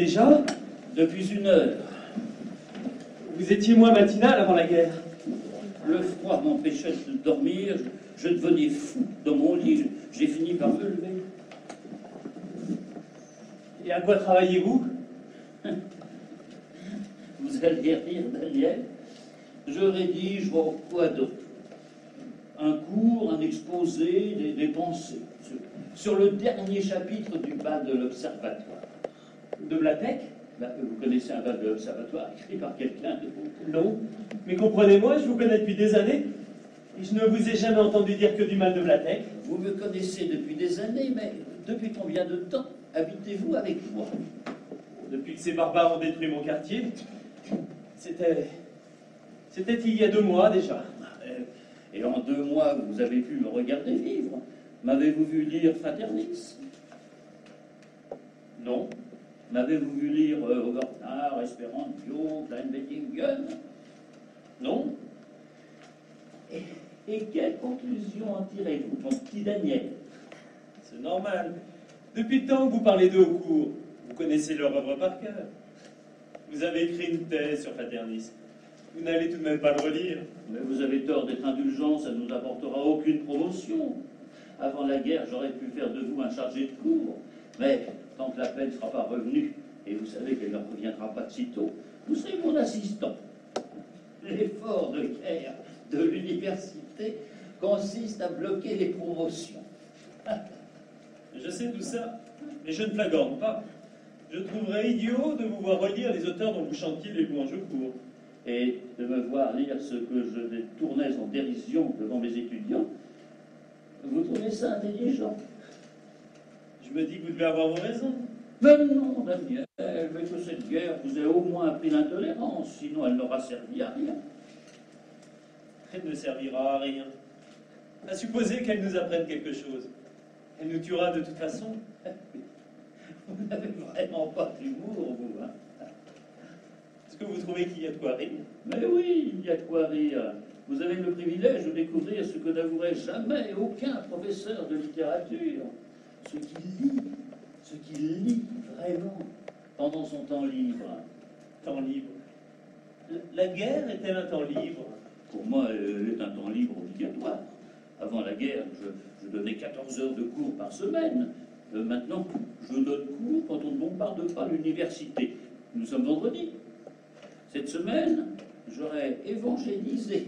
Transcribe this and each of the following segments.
déjà? Depuis 1 heure. Vous étiez moins matinal avant la guerre. Le froid m'empêchait de dormir, je devenais fou dans mon lit, j'ai fini par me lever. Et à quoi travaillez-vous? Vous allez rire, Daniel. Je rédige quoi d'autre? Un cours, un exposé, des pensées sur le dernier chapitre du bal de l'Observatoire. De Blatec? Vous connaissez un bal de l'Observatoire écrit par quelqu'un de vous? Non. Mais comprenez-moi, je vous connais depuis des années, et je ne vous ai jamais entendu dire que du mal de Blatec. Vous me connaissez depuis des années, mais depuis combien de temps habitez-vous avec moi? Depuis que ces barbares ont détruit mon quartier, c'était il y a 2 mois déjà. Et en 2 mois, vous avez pu me regarder vivre. M'avez-vous vu lire Fraternis? Non. M'avez-vous vu lire Overtard, Esperantio, Kleinbettingen? Non. Et quelle conclusion en tirez-vous, mon petit Daniel? C'est normal. Depuis le temps que vous parlez d'eux au cours, vous connaissez leur œuvre par cœur. Vous avez écrit une thèse sur Fraternis. Vous n'allez tout de même pas le relire. Mais vous avez tort d'être indulgent, ça ne nous apportera aucune promotion. Avant la guerre, j'aurais pu faire de vous un chargé de cours. Mais tant que la paix ne sera pas revenue, et vous savez qu'elle ne reviendra pas de sitôt, vous serez mon assistant. L'effort de guerre de l'université consiste à bloquer les promotions. Je sais tout ça, mais je ne flagorne pas. Je trouverais idiot de vous voir relire les auteurs dont vous chantiez les louanges au cours. Et de me voir lire ce que je tournais en dérision devant mes étudiants. Vous trouvez ça intelligent? Je me dis que vous devez avoir vos raisons. Mais non, Daniel, mais que cette guerre vous ait au moins appris l'intolérance, sinon elle n'aura servi à rien. Elle ne servira à rien. À supposer qu'elle nous apprenne quelque chose. Elle nous tuera de toute façon. Vous n'avez vraiment pas d'humour, vous, hein? Est-ce que vous trouvez qu'il y a de quoi rire? Mais oui, il y a de quoi rire. Vous avez le privilège de découvrir ce que n'avouerait jamais aucun professeur de littérature. Ce qu'il lit vraiment pendant son temps libre. Temps libre. La guerre est-elle un temps libre? Pour moi, elle est un temps libre obligatoire. Avant la guerre, je donnais 14 heures de cours par semaine. Maintenant, je donne cours quand on ne bombarde pas l'université. Nous sommes vendredi. Cette semaine, j'aurais évangélisé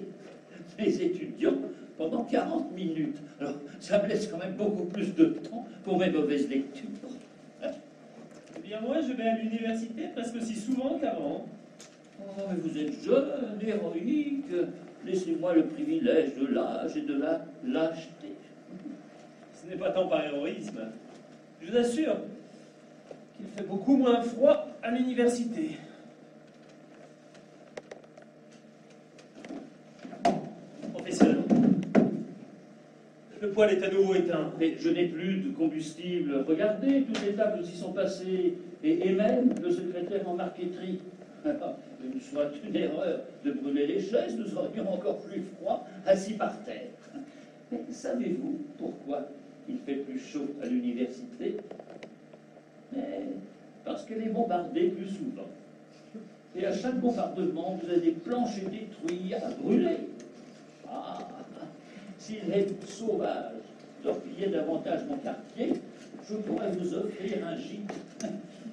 mes étudiants pendant 40 minutes. Alors, ça me laisse quand même beaucoup plus de temps pour mes mauvaises lectures. Eh bien, moi, je vais à l'université presque aussi souvent qu'avant. Oh, mais vous êtes jeune, héroïque. Laissez-moi le privilège de l'âge et de la lâcheté. Ce n'est pas tant par héroïsme. Je vous assure qu'il fait beaucoup moins froid à l'université. Professeur, le poêle est à nouveau éteint. Mais je n'ai plus de combustible. Regardez, toutes les tables s'y sont passées. Et même le secrétaire en marqueterie. Il soit une erreur de brûler les chaises, nous aurions encore plus froid assis par terre. Mais savez-vous pourquoi il fait plus chaud à l'université? Parce qu'elle est bombardée plus souvent. Et à chaque bombardement, vous avez des planchers détruits à brûler. Ah, si les sauvages torpillaient davantage mon quartier, je pourrais vous offrir un gîte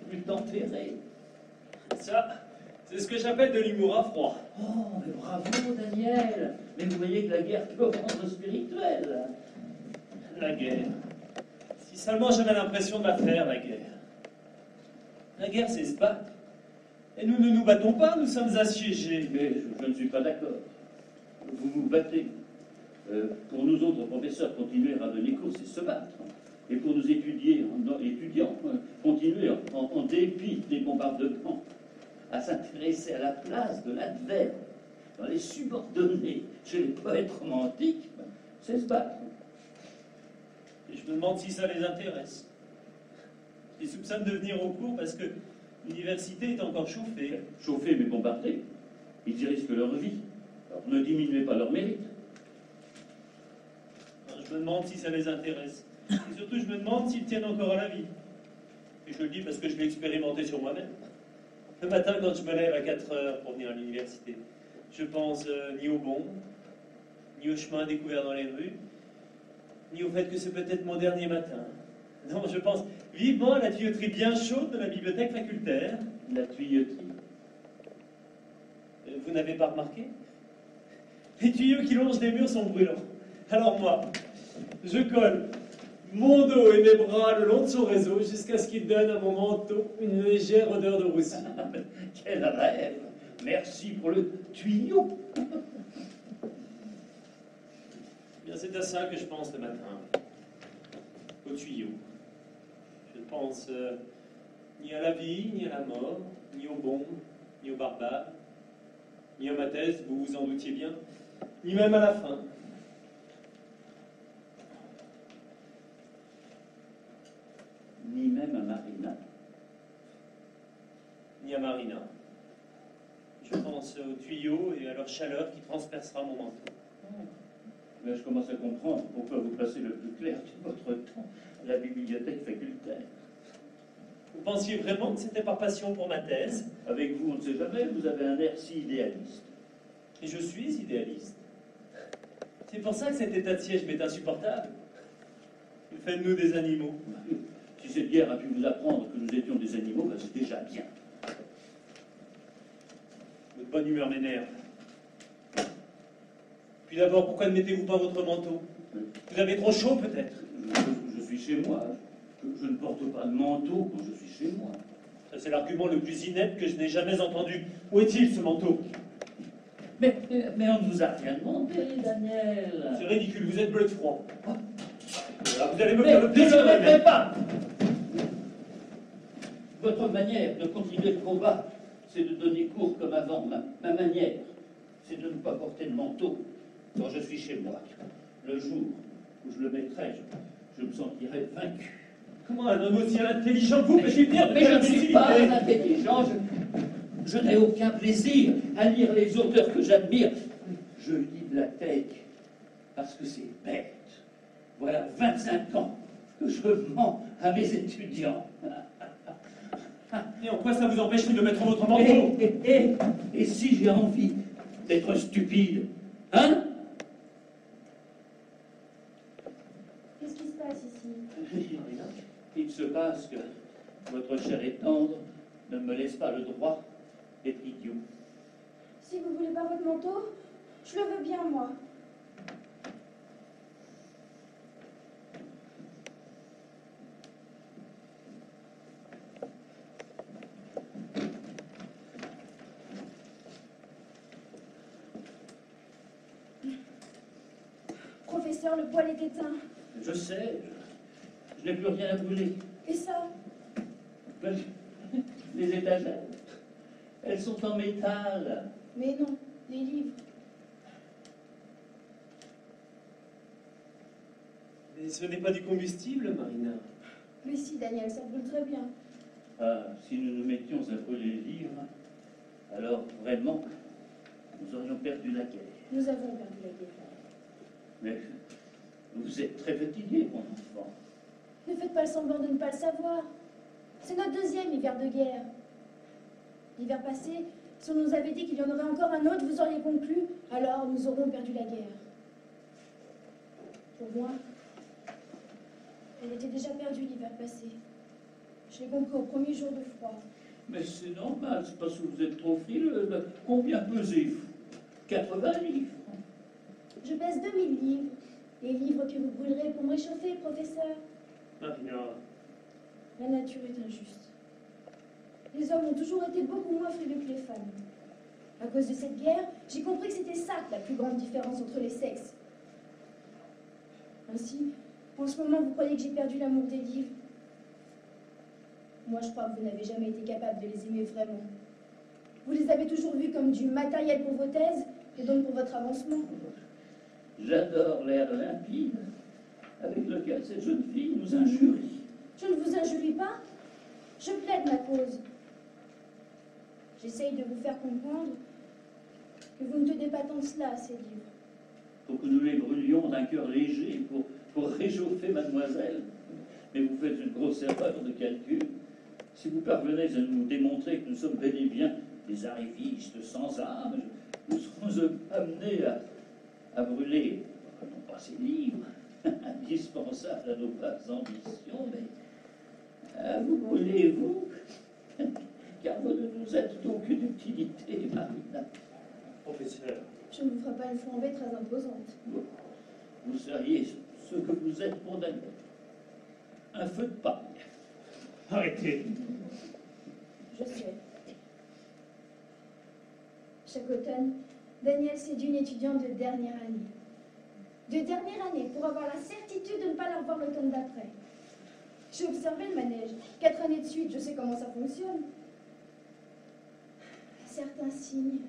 plus tempéré. Ça, c'est ce que j'appelle de l'humour à froid. Oh, mais bravo, Daniel! Mais vous voyez que la guerre peut rendre spirituelle. La guerre. Si seulement j'avais l'impression de la faire, la guerre. La guerre, c'est se battre. Et nous ne nous battons pas, nous sommes assiégés. Mais je ne suis pas d'accord. Vous vous battez. Pour nous autres professeurs, continuer à donner cours, c'est se battre. Et pour nous étudiants, continuer en dépit des bombardements, à s'intéresser à la place de l'adverbe dans les subordonnés chez les poètes romantiques, c'est se battre. Et je me demande si ça les intéresse. Ils soupçonnent de venir au cours parce que l'université est encore chauffée. Chauffée mais bombardée, ils y risquent leur vie. Alors ne diminuez pas leur mérite. Je me demande si ça les intéresse. Et surtout, je me demande s'ils tiennent encore à la vie. Et je le dis parce que je l'ai expérimenté sur moi-même. Le matin, quand je me lève à 4 heures pour venir à l'université, je pense ni au bon, ni au chemin découvert dans les rues, ni au fait que c'est peut-être mon dernier matin. Non, je pense vivement à la tuyauterie bien chaude de la bibliothèque facultaire. La tuyauterie. Vous n'avez pas remarqué? Les tuyaux qui longent les murs sont brûlants. Alors moi, je colle mon dos et mes bras le long de son réseau jusqu'à ce qu'il donne à mon manteau une légère odeur de roussi. Quel rêve! Merci pour le tuyau. Bien, c'est à ça que je pense le matin. Au tuyau. Je ne pense ni à la vie, ni à la mort, ni au bon, ni au barbare, ni à ma thèse, vous vous en doutiez bien, ni même à la fin. Ni même à Marina. Ni à Marina. Je pense aux tuyaux et à leur chaleur qui transpercera mon manteau. Mais je commence à comprendre pourquoi vous passez le plus clair de votre temps à la bibliothèque facultaire. Vous pensiez vraiment que c'était par passion pour ma thèse? Avec vous, on ne sait jamais, vous avez un air si idéaliste. Et je suis idéaliste. C'est pour ça que cet état de siège m'est insupportable. Il fait de nous des animaux. Si cette guerre a pu vous apprendre que nous étions des animaux, ben c'est déjà bien. Votre bonne humeur m'énerve. Puis d'abord, pourquoi ne mettez-vous pas votre manteau? Vous avez trop chaud, peut-être? Je suis chez moi. Je ne porte pas de manteau quand je suis chez moi. Ça, c'est l'argument le plus inepte que je n'ai jamais entendu. Où est-il, ce manteau? Mais on ne vous a rien demandé, Daniel. C'est ridicule, vous êtes bleu de froid. Voilà, vous allez me Mais faire le ne plaisir le de répétez pas. Votre manière de continuer le combat, c'est de donner cours comme avant. Ma manière, c'est de ne pas porter de manteau quand je suis chez moi. Le jour où je le mettrai, je me sentirai vaincu. Comment un homme aussi intelligent que vous peut-il dire de Mais je telle ne suis imbécilité? pas intelligent. Je n'ai aucun plaisir à lire les auteurs que j'admire. Je lis Blatek parce que c'est bête. Voilà 25 ans que je mens à mes étudiants. Et en quoi ça vous empêche de mettre votre manteau? Et si j'ai envie d'être stupide, hein? Qu'est-ce qui se passe ici? Il se passe que votre chair est tendre ne me laisse pas le droit d'être idiot. Si vous voulez pas votre manteau, je le veux bien, moi. Professeur, le poêle est éteint. Je sais, je n'ai plus rien à brûler. Et ça? Ben, les étagères, elles sont en métal. Mais non, les livres. Mais ce n'est pas du combustible, Marina. Mais si, Daniel, ça brûle très bien. Ah, si nous nous mettions à brûler les livres, alors vraiment, nous aurions perdu la guerre. Nous avons perdu la guerre. Mais vous êtes très fatigué, mon enfant. Ne faites pas le semblant de ne pas le savoir. C'est notre deuxième hiver de guerre. L'hiver passé, si on nous avait dit qu'il y en aurait encore un autre, vous auriez conclu, alors nous aurons perdu la guerre. Pour moi, elle était déjà perdue l'hiver passé. Je l'ai compris au premier jour de froid. Mais c'est normal, c'est parce que vous êtes trop frileux. Combien pesez-vous? 80 livres. Je pèse 2000 livres. Les livres que vous brûlerez pour me réchauffer, professeur. Marina, La nature est injuste. Les hommes ont toujours été beaucoup moins frileux que les femmes. À cause de cette guerre, j'ai compris que c'était ça la plus grande différence entre les sexes. Ainsi, en ce moment, vous croyez que j'ai perdu l'amour des livres. Moi, je crois que vous n'avez jamais été capable de les aimer vraiment. Vous les avez toujours vus comme du matériel pour vos thèses, et donc pour votre avancement. J'adore l'air limpide avec lequel cette jeune fille nous injurie. Je ne vous injurie pas, je plaide ma cause. J'essaye de vous faire comprendre que vous ne tenez pas tant cela à ces livres. Pour que nous les brûlions d'un cœur léger, pour réchauffer mademoiselle. Mais vous faites une grosse erreur de calcul. Si vous parvenez à nous démontrer que nous sommes bel et bien des arrivistes sans âme, nous serons amenés à brûler, non pas ces livres, indispensables à nos basses ambitions, mais à vous brûler, vous, car vous ne nous êtes d'aucune utilité, Marina. Professeur, Je ne vous ferai pas une flambée très imposante. Vous seriez ce que vous êtes condamné. Un feu de paille. arrêtez. Je sais. Chaque automne, Daniel séduit une étudiante de dernière année. De dernière année, pour avoir la certitude de ne pas la revoir l'automne d'après. J'ai observé le manège. 4 années de suite, je sais comment ça fonctionne. Certains signes.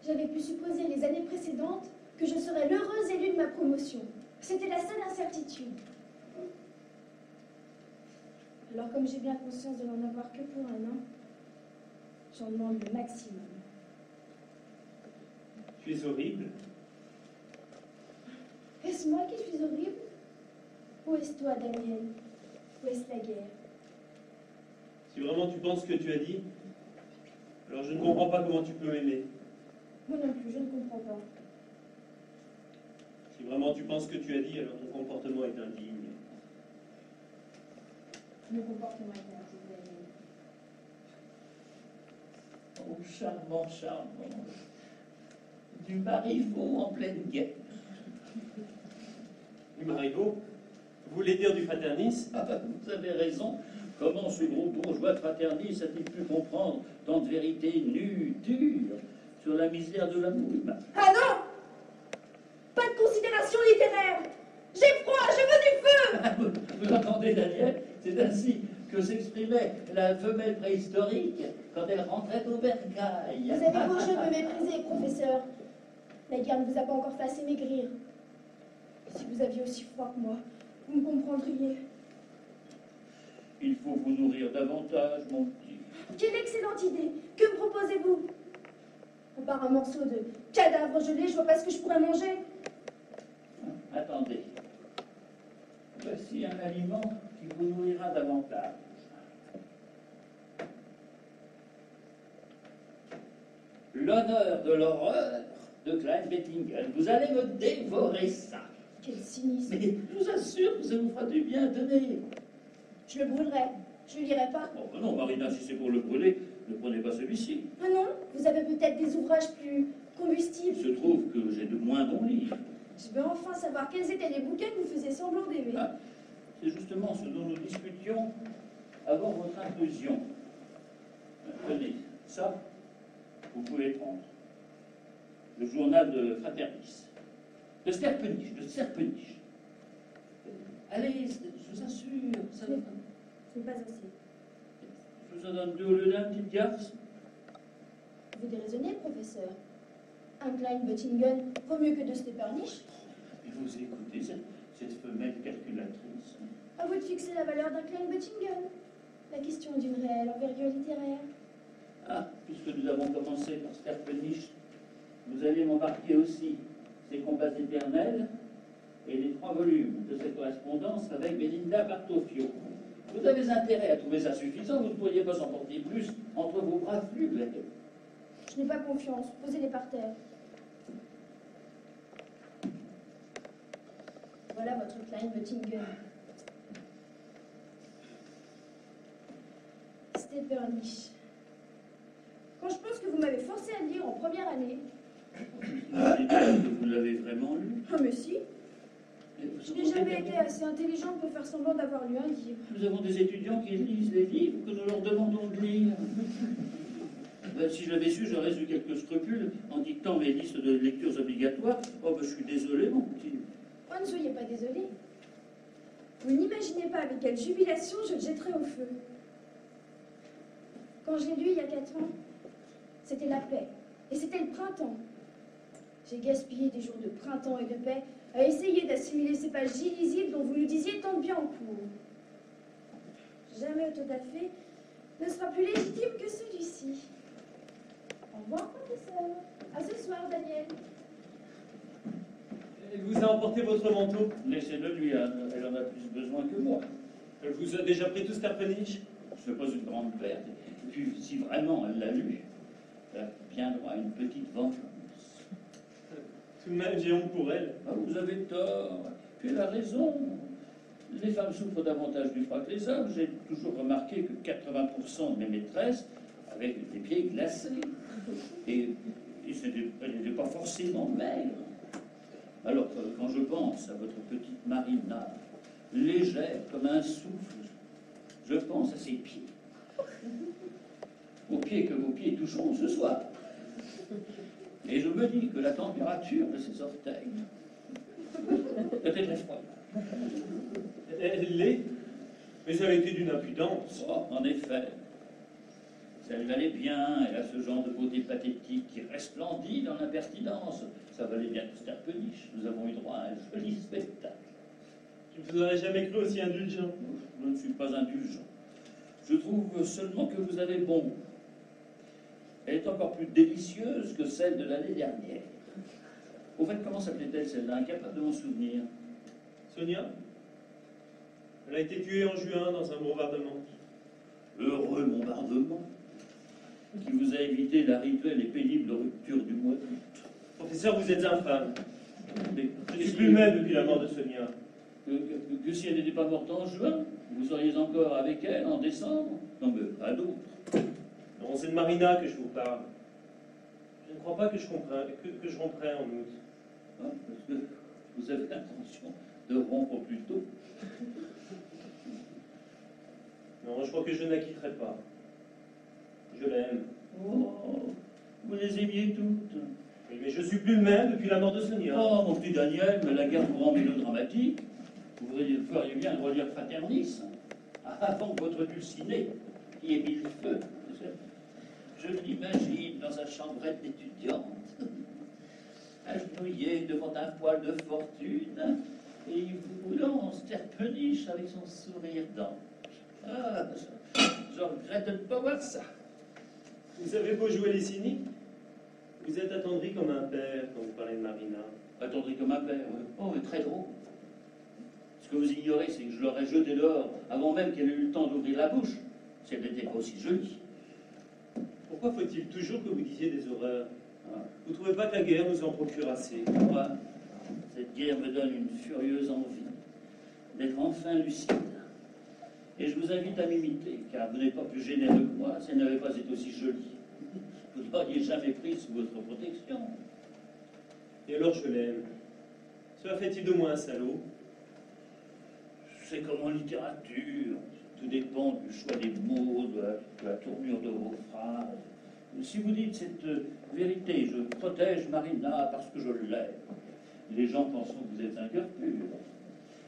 J'avais pu supposer les années précédentes que je serais l'heureuse élue de ma promotion. C'était la seule incertitude. Alors, comme j'ai bien conscience de n'en avoir que pour un an, j'en demande le maximum. Tu es horrible. Est-ce moi qui suis horrible? Où est-ce toi, Daniel? Où est-ce la guerre? Si vraiment tu penses ce que tu as dit, alors je ne comprends pas comment tu peux m'aimer. Moi non plus, je ne comprends pas. Si vraiment tu penses ce que tu as dit, alors ton comportement est indigne. Le comportement est indigne, Daniel. Oh, charmant, charmant. Du Marivaux en pleine guerre. Du Marivaux, vous voulez dire du Fraternis? Ah, vous avez raison. Comment ce gros bourgeois de Fraternis a-t-il pu comprendre tant de vérités nues, dures, sur la misère de l'amour humain? Ah non! Pas de considération littéraire! J'ai froid, je veux du feu! Vous entendez, Daniel? C'est ainsi que s'exprimait la femelle préhistorique quand elle rentrait au bercail. Vous avez beau jeu de me mépriser, professeur. La guerre ne vous a pas encore fait assez maigrir. Si vous aviez aussi froid que moi, vous me comprendriez. Il faut vous nourrir davantage, mon petit. Quelle excellente idée! Que me proposez-vous? À part un morceau de cadavre gelé, je vois pas ce que je pourrais manger. Attendez. Voici un aliment qui vous nourrira davantage. L'honneur de l'horreur de Klein Bettingen. Vous allez me dévorer ça. Quel cynisme! Mais je vous assure que ça vous fera du bien. Tenez. Je le brûlerai. Je le lirai pas. Oh, ben non, Marina, si c'est pour le brûler, ne prenez pas celui-ci. Ah non? Vous avez peut-être des ouvrages plus Il combustibles. se trouve que j'ai de moins bons livres. Je veux enfin savoir quels étaient les bouquins que vous faisiez semblant d'aimer. Ah, c'est justement ce dont nous discutions avant votre intrusion. Tenez, ça, vous pouvez prendre. Le journal de Fraternis. De Sterpenich, de Serpenich. Allez, je vous assure, ça va. Ce n'est pas assez. Je vous en donne 2 au lieu d'un, petite garce. Vous déraisonnez, professeur. Un Klein Bettingen vaut mieux que de Stepanich. Et vous écoutez cette femelle calculatrice. À vous de fixer la valeur d'un Klein Bettingen. La question est d'une réelle envergure littéraire. Ah, puisque nous avons commencé par Sterpenich, vous allez m'embarquer aussi ses combats éternels et les 3 volumes de cette correspondance avec Belinda Bartofio. Vous avez intérêt à trouver ça suffisant, vous ne pourriez pas en porter plus entre vos bras fluets. Je n'ai pas confiance. Posez-les par terre. Voilà votre Klein Bettingen. Stepanich. Quand je pense que vous m'avez forcé à le lire en première année. Vous l'avez vraiment lu? Ah mais si. Et vous Je n'ai savez jamais bien- été assez intelligente pour faire semblant d'avoir lu un livre. Nous avons des étudiants qui lisent les livres que nous leur demandons de lire. Ben, si je l'avais su, j'aurais eu quelques scrupules en dictant mes listes de lectures obligatoires. Oh, ben, je suis désolé, mon petit. Oh, ne soyez pas désolé. Vous n'imaginez pas avec quelle jubilation je le jetterai au feu. Quand je l'ai lu il y a 4 ans, c'était la paix. Et c'était le printemps. J'ai gaspillé des jours de printemps et de paix à essayer d'assimiler ces pages illisibles dont vous nous disiez tant de bien en cours. Jamais Autodafé ne sera plus légitime que celui-ci. Au revoir, professeur. À ce soir, Daniel. Elle vous a emporté votre manteau. Laissez-le lui, hein. Elle en a plus besoin que moi. Elle vous a déjà pris tout Sterpenich. Ce n'est pas une grande perte. Et puis, si vraiment elle l'a lu, elle a bien droit à une petite vengeance. Tout de même, j'ai honte pour elle. Ah, vous avez tort. Puis elle a raison. Les femmes souffrent davantage du froid que les hommes. J'ai toujours remarqué que 80% de mes maîtresses avaient des pieds glacés. Et elle n'était pas forcément maigre. Alors, quand je pense à votre petite Marina, légère comme un souffle, je pense à ses pieds. Aux pieds que vos pieds toucheront ce soir. Et je me dis que la température de ses orteils peut-être effroyable. Elle l'est, mais ça a été d'une impudence. Oh, en effet. Ça lui allait bien, elle a ce genre de beauté pathétique qui resplendit dans l'impertinence. Ça valait bien tout Sterpeniche. Nous avons eu droit à un joli spectacle. Je ne vous aurais jamais cru aussi indulgent. Je ne suis pas indulgent. Je trouve seulement que vous avez bon goût. Elle est encore plus délicieuse que celle de l'année dernière. Au fait, comment s'appelait-elle celle-là? Incapable de m'en souvenir. Sonia? Elle a été tuée en juin dans un bombardement. Heureux bombardement qui vous a évité la rituelle et pénible rupture du mois d'août. Professeur, vous êtes infâme. Mais Je ne suis plus même depuis la mort de Sonia. que si elle n'était pas morte en juin, vous seriez encore avec elle en décembre? Non, mais pas d'autre. Non, c'est de Marina que je vous parle. Je ne crois pas que je romprai en août. Ah, parce que vous avez l'intention de rompre plus tôt. Non, je crois que je ne la quitterai pas. Je l'aime. Oh, vous les aimiez toutes. Oui, mais je suis plus le même depuis la mort de Sonia. Oh, mon petit Daniel, mais la guerre vous rend mélodramatique. Vous feriez bien de relire Fraternis avant que votre dulcinée y ait mis le feu. Je l'imagine dans sa chambrette d'étudiante, agenouillée devant un poêle de fortune, et il vous lance Sterpeniche avec son sourire d'ange. Ah, je regrette de ne pas voir ça. Vous avez beau jouer les cyniques, vous êtes attendri comme un père quand vous parlez de Marina. Attendri comme un père, oui. Oh, mais très drôle. Ce que vous ignorez, c'est que je l'aurais jeté dehors avant même qu'elle ait eu le temps d'ouvrir la bouche, si elle n'était pas aussi jolie. Pourquoi faut-il toujours que vous disiez des horreurs? Ah. Vous ne trouvez pas que la guerre nous en procure assez? Moi, cette guerre me donne une furieuse envie d'être enfin lucide. Et je vous invite à m'imiter, car vous n'êtes pas plus généreux que moi si elle n'avait pas été aussi jolie. Vous ne l'auriez jamais prise sous votre protection. Et alors je l'aime. Cela fait-il de moi un salaud? C'est comme en littérature. Tout dépend du choix des mots, de la tournure de vos phrases. Si vous dites cette vérité, je protège Marina parce que je l'aime, les gens penseront que vous êtes un cœur pur.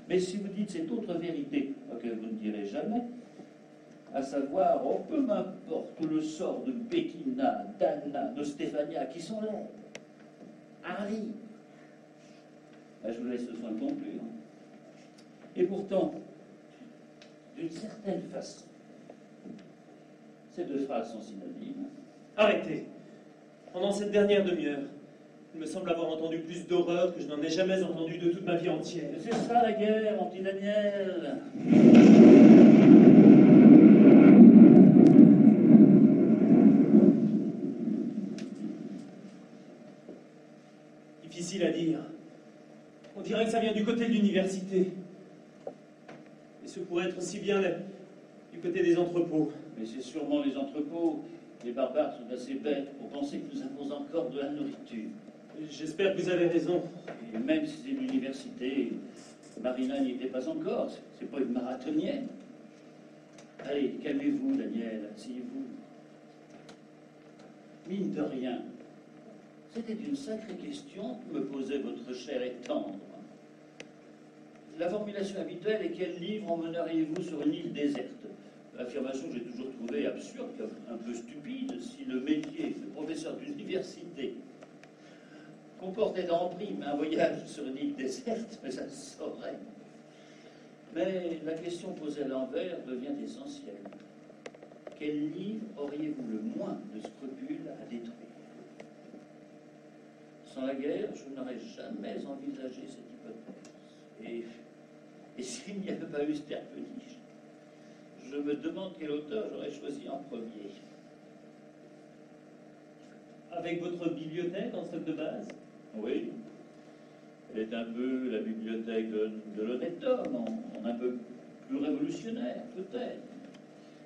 Mais si vous dites cette autre vérité, que vous ne direz jamais, à savoir, oh, peu m'importe le sort de Bettina, d'Anna, de Stéphania, qui sont là, Harry, je vous laisse le soin de conclure. Et pourtant, d'une certaine façon, ces deux phrases sont synonymes. Arrêtez. Pendant cette dernière demi-heure, il me semble avoir entendu plus d'horreur que je n'en ai jamais entendu de toute ma vie entière. C'est ça la guerre, mon petit Daniel. Difficile à dire. On dirait que ça vient du côté de l'université. Et ce pourrait être aussi bien du côté des entrepôts. Mais c'est sûrement les entrepôts. Les barbares sont assez bêtes pour penser que nous avons encore de la nourriture. J'espère que vous avez raison. Et même si c'est l'université, Marina n'y était pas encore. C'est pas une marathonienne. Allez, calmez-vous, Daniel. Asseyez-vous. Mine de rien, c'était une sacrée question que me posait votre cher et tendre. La formulation habituelle est: quel livre emmèneriez-vous sur une île déserte? Affirmation que j'ai toujours trouvée absurde, un peu stupide, si le métier de professeur d'université comportait en prime un voyage sur une île déserte, mais ça se saurait. Mais la question posée à l'envers devient essentielle. Quel livre auriez-vous le moins de scrupules à détruire? Sans la guerre, je n'aurais jamais envisagé cette hypothèse. Et s'il n'y avait pas eu Sterpeniche, Je me demande quel auteur j'aurais choisi en premier. Avec votre bibliothèque en stock de base? Oui, elle est un peu la bibliothèque de l'honnête homme, en un peu plus révolutionnaire, peut-être.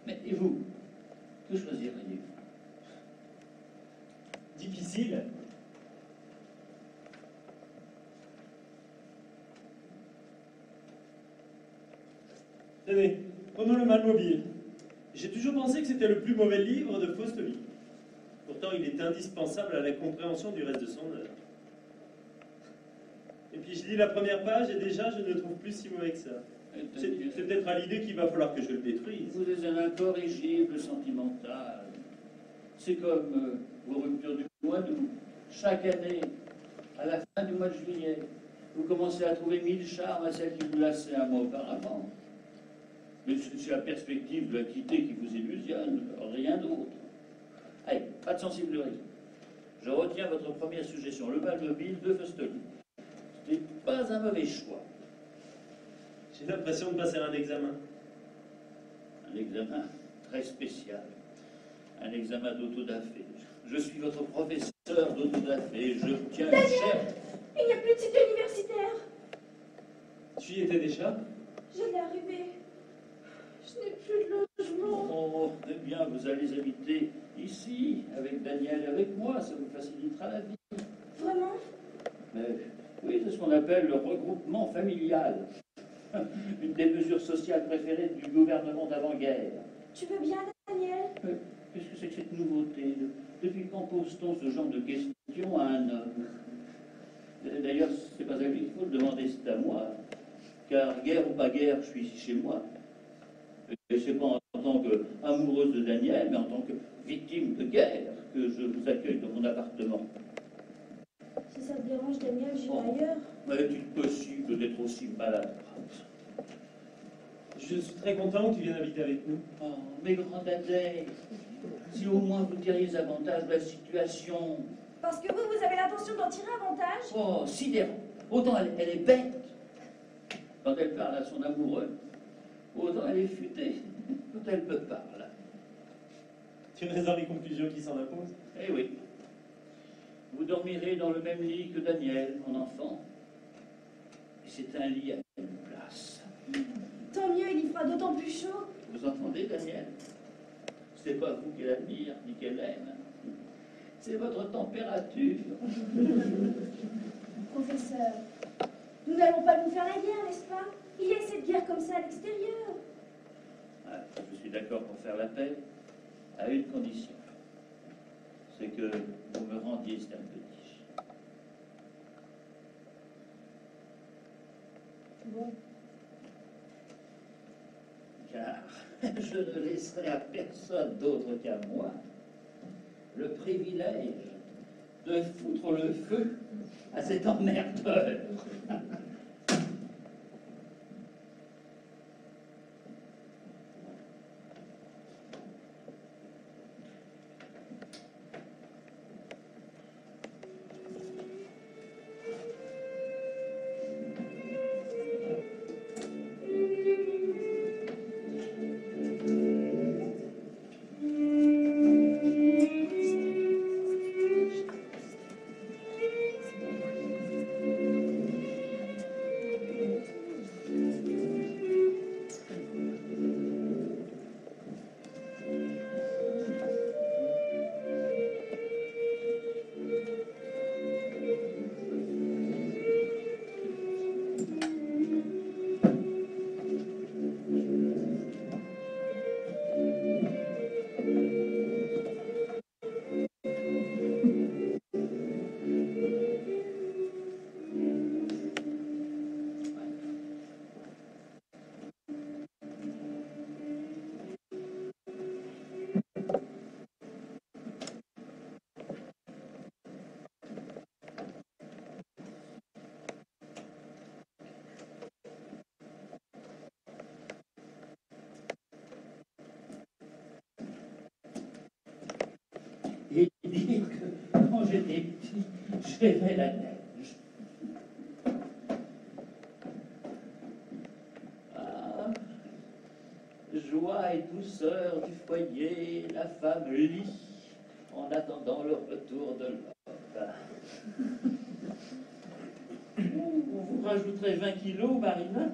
Mais et vous? Que choisiriez-vous? Difficile. Tenez, prenons le Malmobile. J'ai toujours pensé que c'était le plus mauvais livre de Faustoli. Pourtant, il est indispensable à la compréhension du reste de son œuvre. Et puis je lis la première page et déjà je ne le trouve plus si mauvais que ça. C'est peut-être à l'idée qu'il va falloir que je le détruise. Vous êtes un incorrigible sentimental. C'est comme vos ruptures du mois d'août. Chaque année, à la fin du mois de juillet, vous commencez à trouver 1000 charmes à celle qui vous lassait un mois auparavant. Mais c'est la perspective de la quitter qui vous illusionne, rien d'autre. Allez, pas de sensiblerie. Je retiens votre première suggestion, le Malmobile de Faustoli. Ce n'est pas un mauvais choix. J'ai l'impression de passer un examen. Un examen très spécial. Un examen d'autodafé. Je suis votre professeur d'autodafé. Je tiens Daniel, cher. il n'y a plus de cité universitaire. Tu y étais déjà? Je l'ai arrivé. Je n'ai plus de logement. Oh, eh bien, vous allez habiter ici, avec Daniel et avec moi. Ça vous facilitera la vie. Vraiment? Mais oui, c'est ce qu'on appelle le regroupement familial. Une des mesures sociales préférées du gouvernement d'avant-guerre. Tu veux bien, Daniel? Qu'est-ce que c'est que cette nouveauté? Depuis quand pose-t-on ce genre de questions à un homme? D'ailleurs, c'est pas à lui qu'il faut le demander, c'est à moi. Car guerre ou pas guerre, je suis ici chez moi. Et c'est pas en tant qu'amoureuse de Daniel, mais en tant que victime de guerre que je vous accueille dans mon appartement. Si ça te dérange, Daniel, j'irai Oh. ailleurs. Mais est-il possible d'être aussi maladroite? Je suis très content que tu viennes habiter avec nous. Oh, mes grands dadais, si au moins vous tiriez avantage de la situation. Parce que vous avez l'intention d'en tirer avantage? Oh, sidérant. Autant elle est bête quand elle parle à son amoureux, autant elle est futée quand elle me parle. Tu restes dans les conclusions qui s'en imposent? Eh oui. Vous dormirez dans le même lit que Daniel, mon enfant. Et c'est un lit à une place. Tant mieux, il y fera d'autant plus chaud. Vous entendez, Daniel? C'est pas vous qu'elle admire ni qu'elle aime. C'est votre température. Professeur, nous n'allons pas nous faire la guerre, n'est-ce pas? Il y a cette guerre comme ça à l'extérieur. Ah, je suis d'accord pour faire la paix, à une condition. C'est que vous me rendiez Sternpetich. Bon. Car je ne laisserai à personne d'autre qu'à moi le privilège de foutre le feu à cet emmerdeur. Et dire que quand j'étais petit, je rêvais la neige. Ah, joie et douceur du foyer, la femme lit en attendant le retour de l'homme. Vous rajouterez 20 kilos, Marina,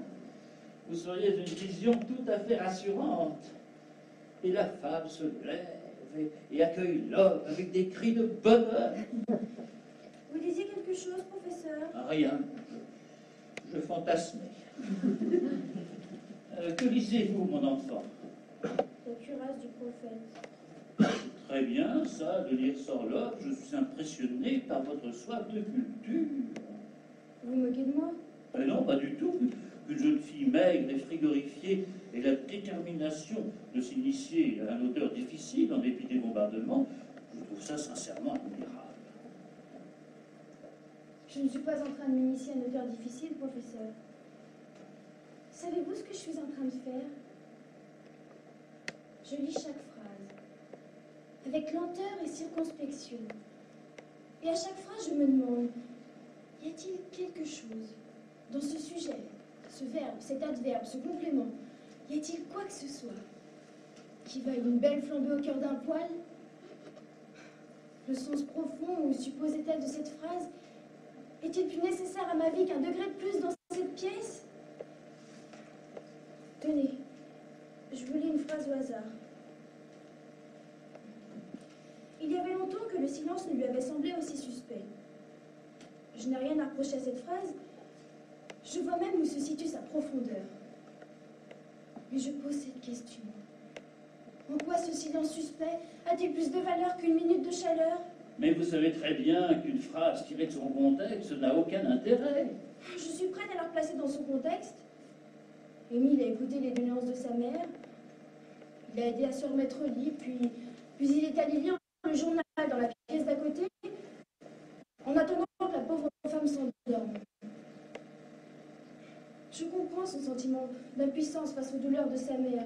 vous seriez une vision tout à fait rassurante. Et la femme se lève et accueille l'homme avec des cris de bonheur. Vous disiez quelque chose, professeur? Rien. Je fantasmais. Que lisez-vous, mon enfant? La cuirasse du prophète. Très bien, ça, de lire Sorloff, je suis impressionné par votre soif de culture. Vous vous moquez de moi? Non, pas du tout. Une jeune fille maigre et frigorifiée et la détermination de s'initier à un auteur difficile en dépit des bombardements, je trouve ça sincèrement admirable. Je ne suis pas en train de m'initier à un auteur difficile, professeur. Savez-vous ce que je suis en train de faire? Je lis chaque phrase, avec lenteur et circonspection. Et à chaque phrase, je me demande, y a-t-il quelque chose dans ce sujet, ce verbe, cet adverbe, ce complément, y a-t-il quoi que ce soit qui vaille une belle flambée au cœur d'un poil? Le sens profond ou supposé tel de cette phrase est-il plus nécessaire à ma vie qu'un degré de plus dans cette pièce? Tenez, je vous lis une phrase au hasard. Il y avait longtemps que le silence ne lui avait semblé aussi suspect. Je n'ai rien à reprocher à cette phrase. Je vois même où se situe sa profondeur. Mais je pose cette question. En quoi ce silence suspect a-t-il plus de valeur qu'une minute de chaleur? Mais vous savez très bien qu'une phrase tirée de son contexte n'a aucun intérêt. Je suis prête à la replacer dans son contexte. Émile a écouté les doléances de sa mère. Il a aidé à se remettre au lit, puis il est allé lire le journal dans la pièce d'à côté, en attendant que la pauvre femme s'endorme. Je comprends son sentiment d'impuissance face aux douleurs de sa mère.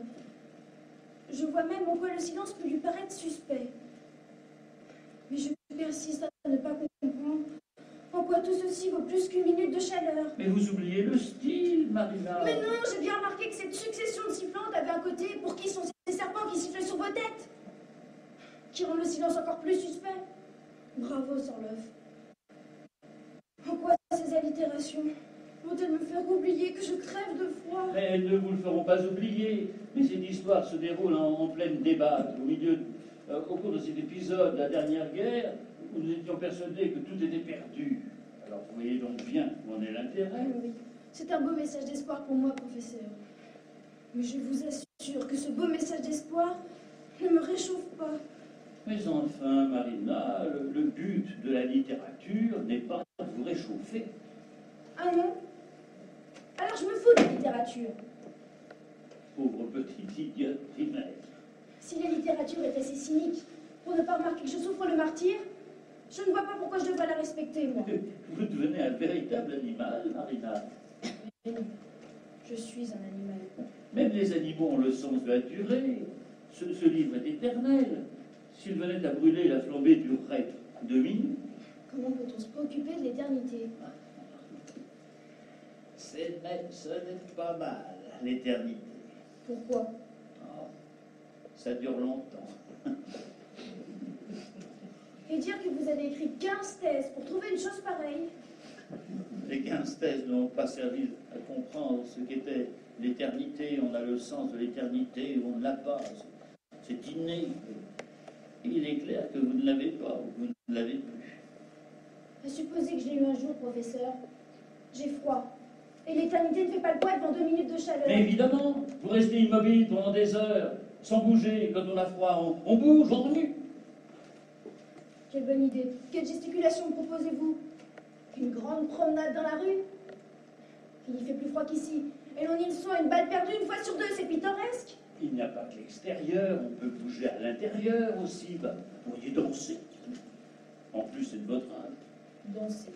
Je vois même en quoi le silence peut lui paraître suspect. Mais je persiste à ne pas comprendre en quoi tout ceci vaut plus qu'une minute de chaleur. Mais vous oubliez le style, Marina. Mais non, j'ai bien remarqué que cette succession de sifflantes avait un côté pour qui sont ces serpents qui sifflent sur vos têtes, qui rend le silence encore plus suspect. Bravo, Sorloff. En quoi ces allitérations vont-elles me faire oublier que je crève de froid? Mais elles ne vous le feront pas oublier. Mais cette histoire se déroule en pleine débat, au cours de cet épisode de la dernière guerre, où nous étions persuadés que tout était perdu. Alors vous voyez donc bien où en est l'intérêt. Oui, c'est un beau message d'espoir pour moi, professeur. Mais je vous assure que ce beau message d'espoir ne me réchauffe pas. Mais enfin, Marina, le but de la littérature n'est pas de vous réchauffer. Ah non? Alors je me fous de la littérature. Pauvre petite idiote primaire. Si la littérature est assez cynique pour ne pas remarquer que je souffre le martyre, je ne vois pas pourquoi je devrais la respecter, moi. Vous devenez un véritable animal, Marina. Mais non, je suis un animal. Même les animaux ont le sens de la durée. Ce livre est éternel. S'il venait à brûler, la flambée durerait 2 minutes. Comment peut-on se préoccuper de l'éternité? Ce n'est pas mal, l'éternité. Pourquoi? Oh, ça dure longtemps. Et dire que vous avez écrit 15 thèses pour trouver une chose pareille? Les 15 thèses n'ont pas servi à comprendre ce qu'était l'éternité. On a le sens de l'éternité ou on ne l'a pas. C'est inné. Et il est clair que vous ne l'avez pas ou vous ne l'avez plus. À supposer que je l'ai eu un jour, professeur. J'ai froid. Et l'éternité ne fait pas le poids devant 2 minutes de chaleur. Mais évidemment, vous restez immobile pendant des heures, sans bouger. Quand on a froid, on bouge, on remue. Quelle bonne idée. Quelle gesticulation me proposez-vous? Une grande promenade dans la rue? Il y fait plus froid qu'ici. Et l'on y sent une balle perdue une fois sur 2, c'est pittoresque. Il n'y a pas que l'extérieur, on peut bouger à l'intérieur aussi. Bah, vous pourriez danser. En plus, c'est de votre âge. Danser.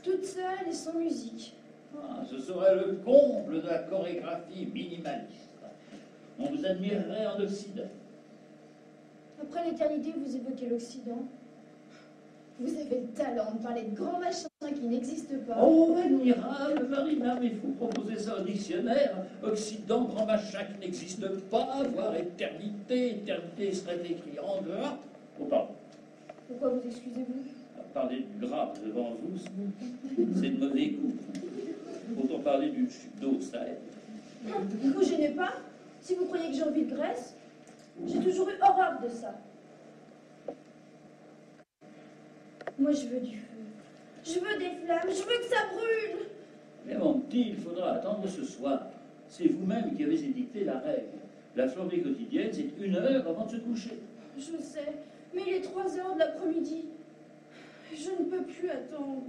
Toute seule et sans musique. Ah, ce serait le comble de la chorégraphie minimaliste. On vous admirerait en Occident. Après l'éternité, vous évoquez l'Occident. Vous avez le talent de parler de grands machins qui n'existent pas. Oh, admirable, Marina, mais il faut proposer ça au dictionnaire. Occident, grand machin qui n'existe pas, voire éternité. Éternité serait écrit en gras. Pourtant, Pourquoi vous excusez-vous? parler du gras devant vous, c'est de mauvais goût. Autant parler du chute d'eau, ça aide. Ne vous gênez pas. Si vous croyez que j'ai envie de graisse, j'ai toujours eu horreur de ça. Moi, je veux du feu. Je veux des flammes. Je veux que ça brûle. Mais mon petit, il faudra attendre ce soir. C'est vous-même qui avez édicté la règle. La flambée quotidienne, c'est 1 heure avant de se coucher. Je sais, mais il est 3 heures de l'après-midi. Je ne peux plus attendre.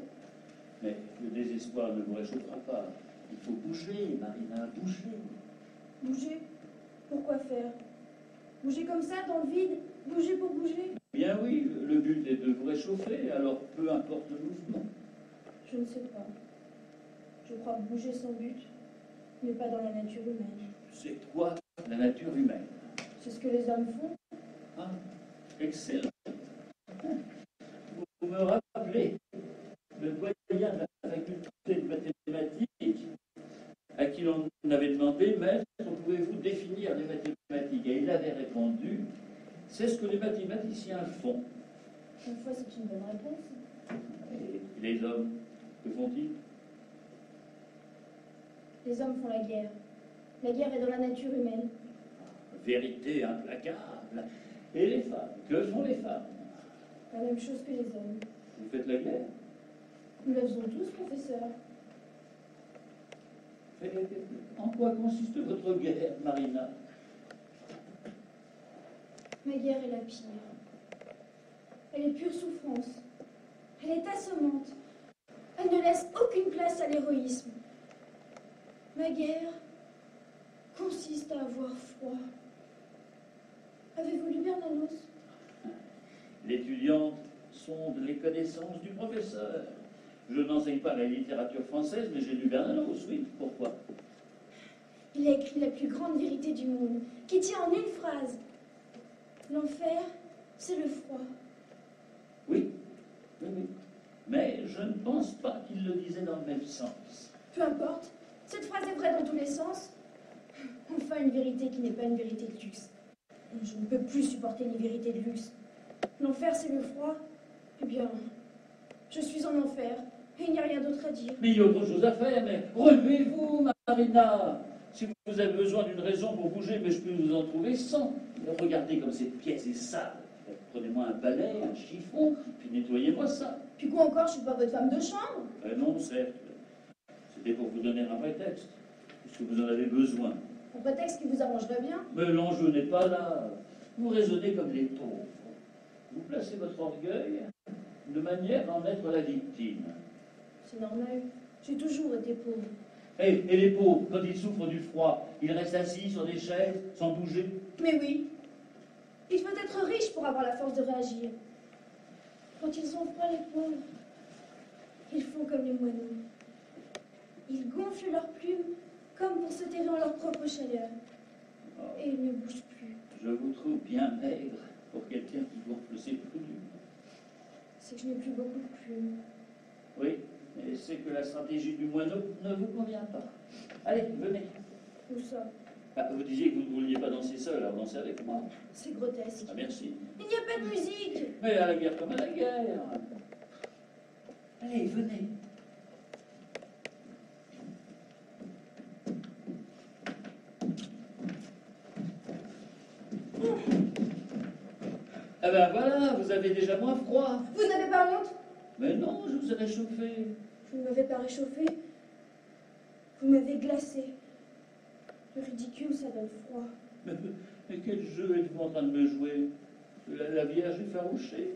Mais le désespoir ne vous réchauffera pas. Il faut bouger, Marina, bouger. Bouger? Pourquoi faire? Bouger comme ça, dans le vide? Bouger pour bouger? Bien oui, le but est de vous réchauffer, alors peu importe le mouvement. Je ne sais pas. Je crois que bouger sans but n'est pas dans la nature humaine. C'est quoi la nature humaine? C'est ce que les hommes font. Ah, excellent. Vous me rappelez le doyen de la faculté de mathématiques à qui l'on avait demandé, maître, pouvez-vous définir les mathématiques? Et il avait répondu, c'est ce que les mathématiciens font. Une fois, c'est une bonne réponse. Et les hommes, que font-ils? Les hommes font la guerre. La guerre est dans la nature humaine. Vérité implacable. Et les femmes, que font les femmes? La même chose que les hommes. Vous faites la guerre? Nous la faisons tous, professeur. Et en quoi consiste votre guerre, Marina? Ma guerre est la pire. Elle est pure souffrance. Elle est assommante. Elle ne laisse aucune place à l'héroïsme. Ma guerre consiste à avoir froid. Avez-vous lu Bernanos? L'étudiante sonde les connaissances du professeur. Je n'enseigne pas la littérature française, mais j'ai lu Bernanos, oui. Pourquoi? Il a écrit la plus grande vérité du monde, qui tient en une phrase. L'enfer, c'est le froid. Oui, oui, oui. Mais je ne pense pas qu'il le disait dans le même sens. Peu importe, cette phrase est vraie dans tous les sens. Enfin, une vérité qui n'est pas une vérité de luxe. Je ne peux plus supporter les vérités de luxe. L'enfer, c'est le froid. Eh bien, je suis en enfer, et il n'y a rien d'autre à dire. Mais il y a autre chose à faire, mais relevez-vous, Marina. Si vous avez besoin d'une raison pour bouger, mais je peux vous en trouver 100. Regardez comme cette pièce est sale. Prenez-moi un balai, un chiffon, puis nettoyez-moi ça. Puis quoi encore, je suis pas votre femme de chambre. Non, certes. C'était pour vous donner un prétexte, puisque vous en avez besoin. Un prétexte qui vous arrangerait bien. Mais l'enjeu n'est pas là. Vous raisonnez comme les pauvres. Vous placez votre orgueil de manière à en être la victime. C'est normal. J'ai toujours été pauvre. Et les pauvres, quand ils souffrent du froid, ils restent assis sur des chaises, sans bouger. Mais oui. Il faut être riche pour avoir la force de réagir. Quand ils ont froid, les pauvres, ils font comme les moineaux. Ils gonflent leurs plumes comme pour se terrer en leur propre chaleur. Et ils ne bougent plus. Je vous trouve bien maigre pour quelqu'un qui gonfle ses plumes. C'est que je n'ai plus beaucoup de plumes. Oui, et c'est que la stratégie du moineau ne vous convient pas. Allez, venez. Où ça? Ah, vous disiez que vous ne vouliez pas danser seul, alors dansez avec moi. C'est grotesque. Ah, merci. Il n'y a pas de musique. Mais à la guerre comme à la guerre. Allez, venez. Ah ben voilà, vous avez déjà moins froid. Vous n'avez pas honte? Mais non, je vous ai réchauffé. Vous ne m'avez pas réchauffé. Vous m'avez glacé. Le ridicule, ça donne froid. Mais quel jeu êtes-vous en train de me jouer? La Vierge effarouchée?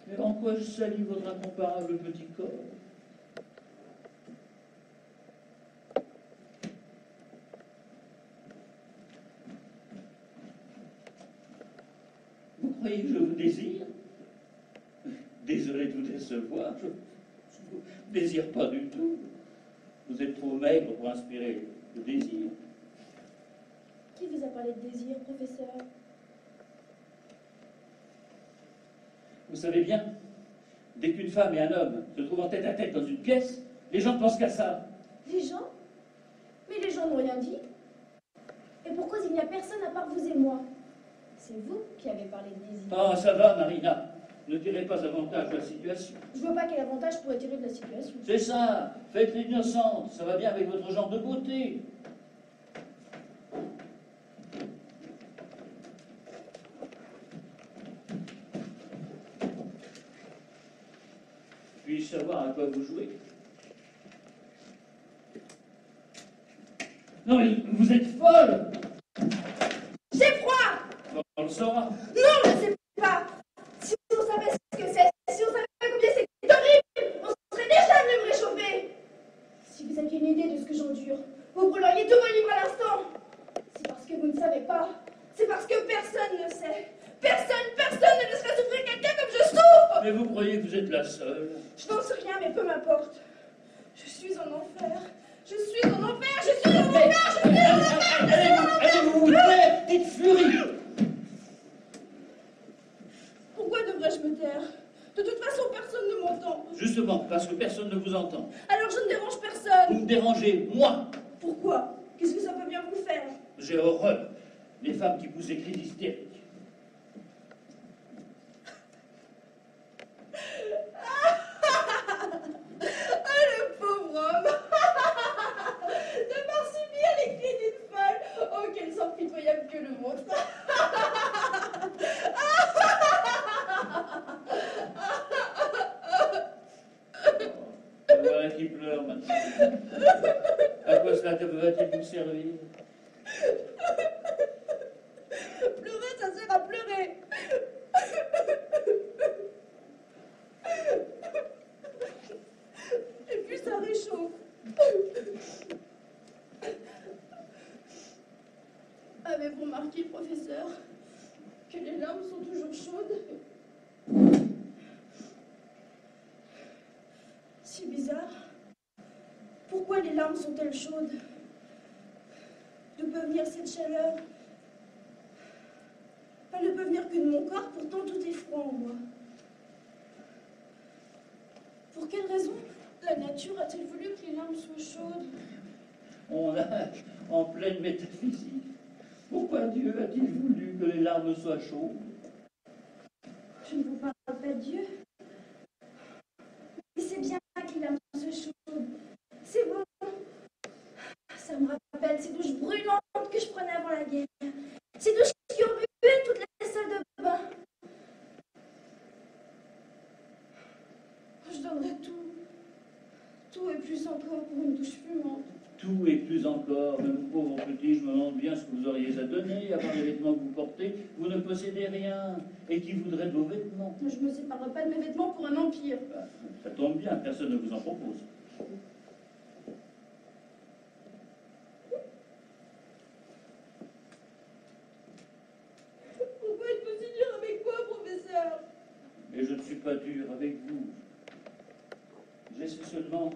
Mais en quoi je salis votre incomparable petit corps? Vous croyez que je vous désire? Désolé de vous décevoir, je ne vous désire pas du tout. Vous êtes trop maigre pour inspirer le désir. Qui vous a parlé de désir, professeur? Vous savez bien, Dès qu'une femme et un homme se trouvent en tête à tête dans une pièce, les gens ne pensent qu'à ça. Les gens? Mais les gens n'ont rien dit. Et pourquoi il n'y a personne à part vous et moi? C'est vous qui avez parlé de désir. Ah, ça va, Marina. Ne tirez pas avantage de la situation. Je vois pas quel avantage pourrait tirer de la situation. C'est ça. Faites l'innocente. Ça va bien avec votre genre de beauté. Puis-je savoir à quoi vous jouez? Non, mais vous êtes folle! J'ai froid! On le saura. Non, je ne sais pas! Si on savait ce que c'est, si on savait combien c'est horrible, on serait déjà venu me réchauffer! Si vous aviez une idée de ce que j'endure, vous brûleriez tous vos livres à l'instant! C'est parce que vous ne savez pas. C'est parce que personne ne sait. Personne ne laisserait souffrir quelqu'un comme je souffre! Mais vous croyez que vous êtes la seule? Je n'en sais rien, mais peu m'importe. Je suis en enfer. Je suis en enfer. Je suis en enfer. Je suis en enfer. Allez-vous vous taire, petite furie! Pourquoi devrais-je me taire? De toute façon, personne ne m'entend. Justement, parce que personne ne vous entend. Alors je ne dérange personne. Vous me dérangez, moi! Pourquoi? Qu'est-ce que ça peut bien vous faire? J'ai horreur des femmes qui poussent des cris hystériques. Ah, le pauvre homme. Devoir subir les cris d'une folle. Oh, quel sang pitoyable que le vôtre. Voilà qui pleure maintenant. À quoi cela va-t-il vous servir? Pleurer, ça sert à pleurer. Et puis ça réchauffe. Avez-vous remarqué, professeur, que les larmes sont toujours chaudes? C'est bizarre. Pourquoi les larmes sont-elles chaudes? D'où peut venir cette chaleur? Elle ne peut venir que de mon corps, pourtant tout est froid en moi. Pour quelle raison la nature a-t-elle voulu que les larmes soient chaudes? On nage en pleine métaphysique. Pourquoi Dieu a-t-il voulu que les larmes soient chaudes? Je ne vous parle pas de Dieu. Mais c'est bien que les larmes soient chaudes. C'est bon. Ça me rappelle ces douches brûlantes que je prenais avant la guerre. Ces douches qui ont bu toutes les salles de bain. Je donnerais tout. Tout et plus encore pour une douche fumante. Tout et plus encore, mais mon pauvre petit, je me demande bien ce que vous auriez à donner, à part les vêtements que vous portez. Vous ne possédez rien. Et qui voudrait de vos vêtements? Je ne me séparerai pas de mes vêtements pour un empire. Bah, ça tombe bien, personne ne vous en propose. Pourquoi êtes-vous si dur avec moi, professeur? Et je ne suis pas dur avec vous. J'essaie seulement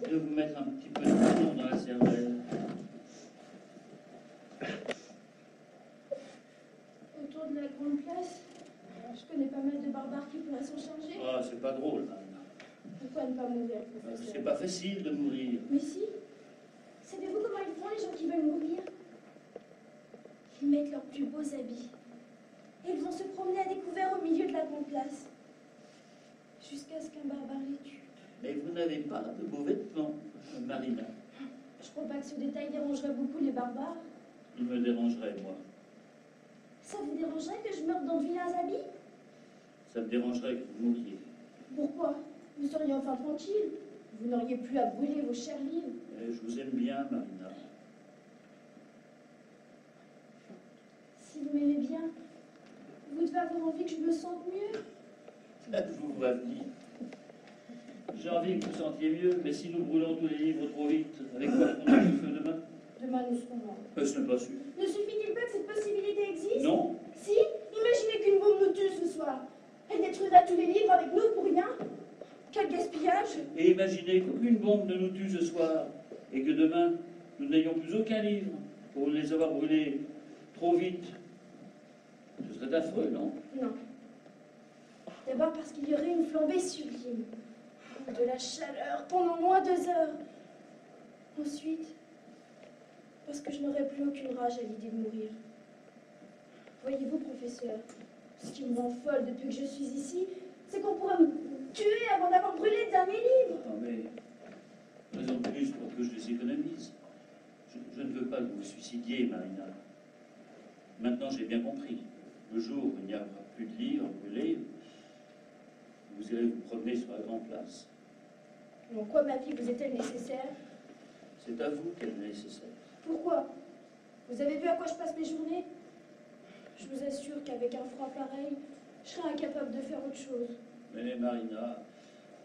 de vous mettre un petit peu de plomb dans la cervelle. Autour de la grande place, je connais pas mal de barbares qui pourraient s'en charger. Ah, c'est pas drôle, Marina. Pourquoi ne pas mourir, professeur? C'est pas facile de mourir. Mais si. Savez-vous comment ils font, les gens qui veulent mourir? Ils mettent leurs plus beaux habits. Et ils vont se promener à découvert au milieu de la grande place. Jusqu'à ce qu'un barbare les tue. Mais vous n'avez pas de beaux vêtements, Marina. Je crois pas que ce détail dérangerait beaucoup les barbares. Il me dérangerait, moi. Ça vous dérangerait que je meure dans de vilains habits? Ça me dérangerait que vous mouriez. Pourquoi? Vous seriez enfin tranquille. Vous n'auriez plus à brûler vos chers livres. Et je vous aime bien, Marina. Si vous m'aimez bien, vous devez avoir envie que je me sente mieux. Je vous vois venir. J'ai envie que vous sentiez mieux, mais si nous brûlons tous les livres trop vite, avec quoi on a le feu demain? Demain, nous serons morts. Ce n'est pas sûr. Ne suffit-il pas que cette possibilité existe? Non. Si, imaginez qu'une bombe nous tue ce soir. Elle détruira tous les livres avec nous pour rien. Quel gaspillage! Et imaginez qu'aucune bombe ne nous tue ce soir, et que demain, nous n'ayons plus aucun livre, pour les avoir brûlés trop vite. Ce serait affreux, non? Non. D'abord parce qu'il y aurait une flambée sublime. De la chaleur pendant moins 2 heures. Ensuite, parce que je n'aurais plus aucune rage à l'idée de mourir. Voyez-vous, professeur, ce qui me rend folle depuis que je suis ici, c'est qu'on pourra me tuer avant d'avoir brûlé le dernier livre. Ah, mais raison de plus pour que je les économise. Je ne veux pas que vous vous suicidiez, Marina. Maintenant, j'ai bien compris. Le jour où il n'y aura plus de livres brûlés, vous irez vous promener sur la grande place. En quoi ma vie vous est-elle nécessaire? C'est à vous qu'elle est nécessaire. Pourquoi? Vous avez vu à quoi je passe mes journées? Je vous assure qu'avec un froid pareil, je serais incapable de faire autre chose. Mais Marina,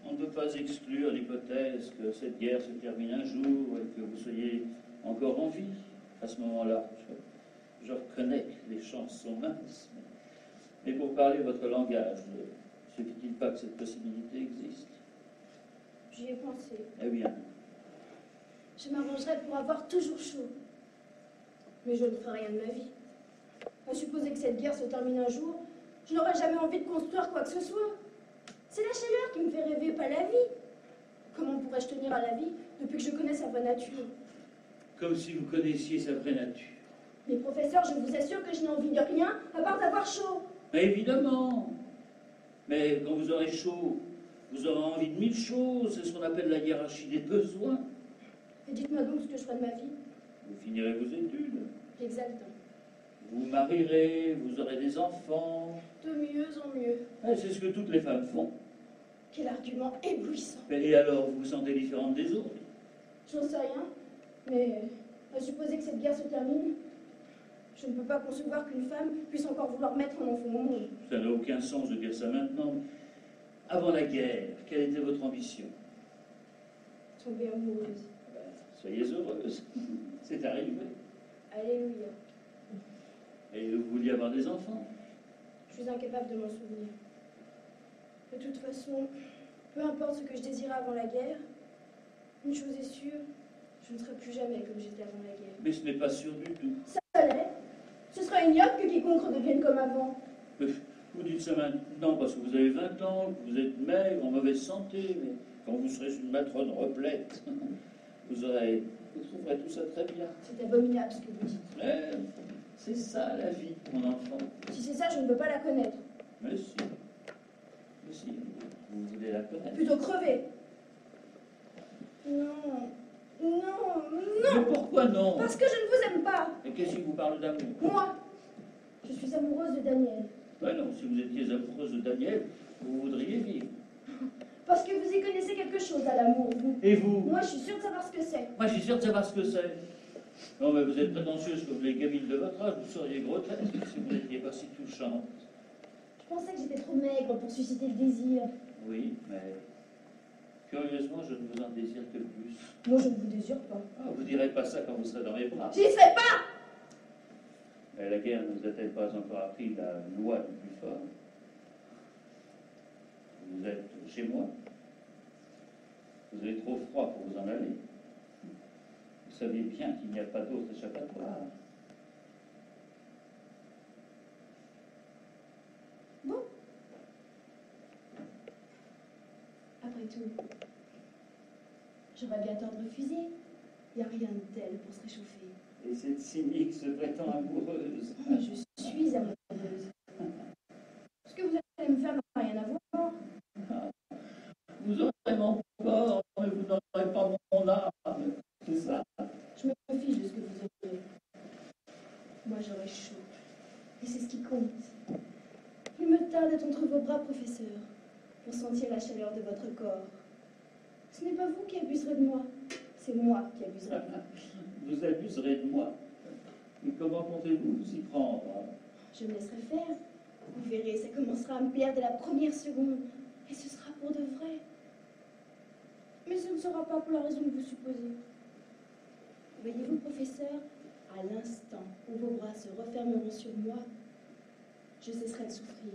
on ne peut pas exclure l'hypothèse que cette guerre se termine un jour et que vous soyez encore en vie. À ce moment-là, je reconnais que les chances sont minces. Mais pour parler votre langage, ne suffit-il pas que cette possibilité existe? J'y ai pensé. Eh bien, Je m'arrangerais pour avoir toujours chaud. Mais je ne ferai rien de ma vie. À supposer que cette guerre se termine un jour, je n'aurai jamais envie de construire quoi que ce soit. C'est la chaleur qui me fait rêver, pas la vie. Comment pourrais-je tenir à la vie depuis que je connais sa vraie nature? comme si vous connaissiez sa vraie nature. Mais professeur, je vous assure que je n'ai envie de rien à part d'avoir chaud. Mais évidemment. Mais quand vous aurez chaud, vous aurez envie de 1000 choses. C'est ce qu'on appelle la hiérarchie des besoins. Et dites-moi donc ce que je ferai de ma vie. Vous finirez vos études. Exactement. Vous vous marierez, vous aurez des enfants. De mieux en mieux. C'est ce que toutes les femmes font. Quel argument éblouissant. Et alors, vous vous sentez différente des autres? J'en sais rien, mais à supposer que cette guerre se termine, je ne peux pas concevoir qu'une femme puisse encore vouloir mettre un enfant au monde. Ça n'a aucun sens de dire ça maintenant. Avant la guerre, quelle était votre ambition? Tomber amoureuse. Soyez heureuse. C'est arrivé. Alléluia. Et vous vouliez avoir des enfants? Je suis incapable de m'en souvenir. De toute façon, peu importe ce que je désirais avant la guerre, une chose est sûre, je ne serai plus jamais comme j'étais avant la guerre. Mais ce n'est pas sûr du tout. Ça l'est. Ce sera ignoble que quiconque redevienne comme avant. Vous dites ça maintenant parce que vous avez 20 ans, que vous êtes maigre, en mauvaise santé, mais quand vous serez une matrone replète, vous trouverez tout ça très bien. C'est abominable ce que vous dites. C'est ça la vie, mon enfant. Si c'est ça, je ne veux pas la connaître. Mais si. Mais si, vous voulez la connaître. Plutôt crever. Non. Non. Mais pourquoi non? Parce que je ne vous aime pas. Et qu'est-ce qui vous parle d'amour? Moi, je suis amoureuse de Daniel. Ben non, si vous étiez amoureuse de Daniel, vous voudriez vivre. Parce que vous y connaissez quelque chose à l'amour, vous. Et vous? Moi, je suis sûre de savoir ce que c'est. Moi, je suis sûr de savoir ce que c'est. Non, mais vous êtes prétentieuse comme les gamines de votre âge, vous seriez grotesque si vous n'étiez pas si touchante. Je pensais que j'étais trop maigre pour susciter le désir. Oui, mais curieusement, je ne vous en désire que plus. Moi, je ne vous désire pas. Ah, vous direz pas ça quand vous serez dans mes bras. J'y serai pas. Mais la guerre ne vous a-t-elle pas encore appris la loi du plus fort? Vous êtes chez moi. Vous avez trop froid pour vous en aller. Vous savez bien qu'il n'y a pas d'autre échappatoire. Bon. Après tout, j'aurais bien tort de refuser. Il n'y a rien de tel pour se réchauffer. Et cette cynique se prétend amoureuse. Mais je suis amoureuse. Ce que vous allez me faire n'a rien à voir. Vous aurez mon corps, mais vous n'aurez pas mon âme. C'est ça. Je me fiche de ce que vous aurez. Moi, j'aurai chaud. Et c'est ce qui compte. Il me tarde d'être entre vos bras, professeur, pour sentir la chaleur de votre corps. Ce n'est pas vous qui abuserez de moi. C'est moi qui abuserai de vous. Vous abuserez de moi. Mais comment comptez-vous vous y prendre? Je me laisserai faire. Vous verrez, ça commencera à me plaire dès la première seconde. Et ce sera pour de vrai. Mais ce ne sera pas pour la raison que vous supposez. Voyez-vous, professeur, à l'instant où vos bras se refermeront sur moi, je cesserai de souffrir.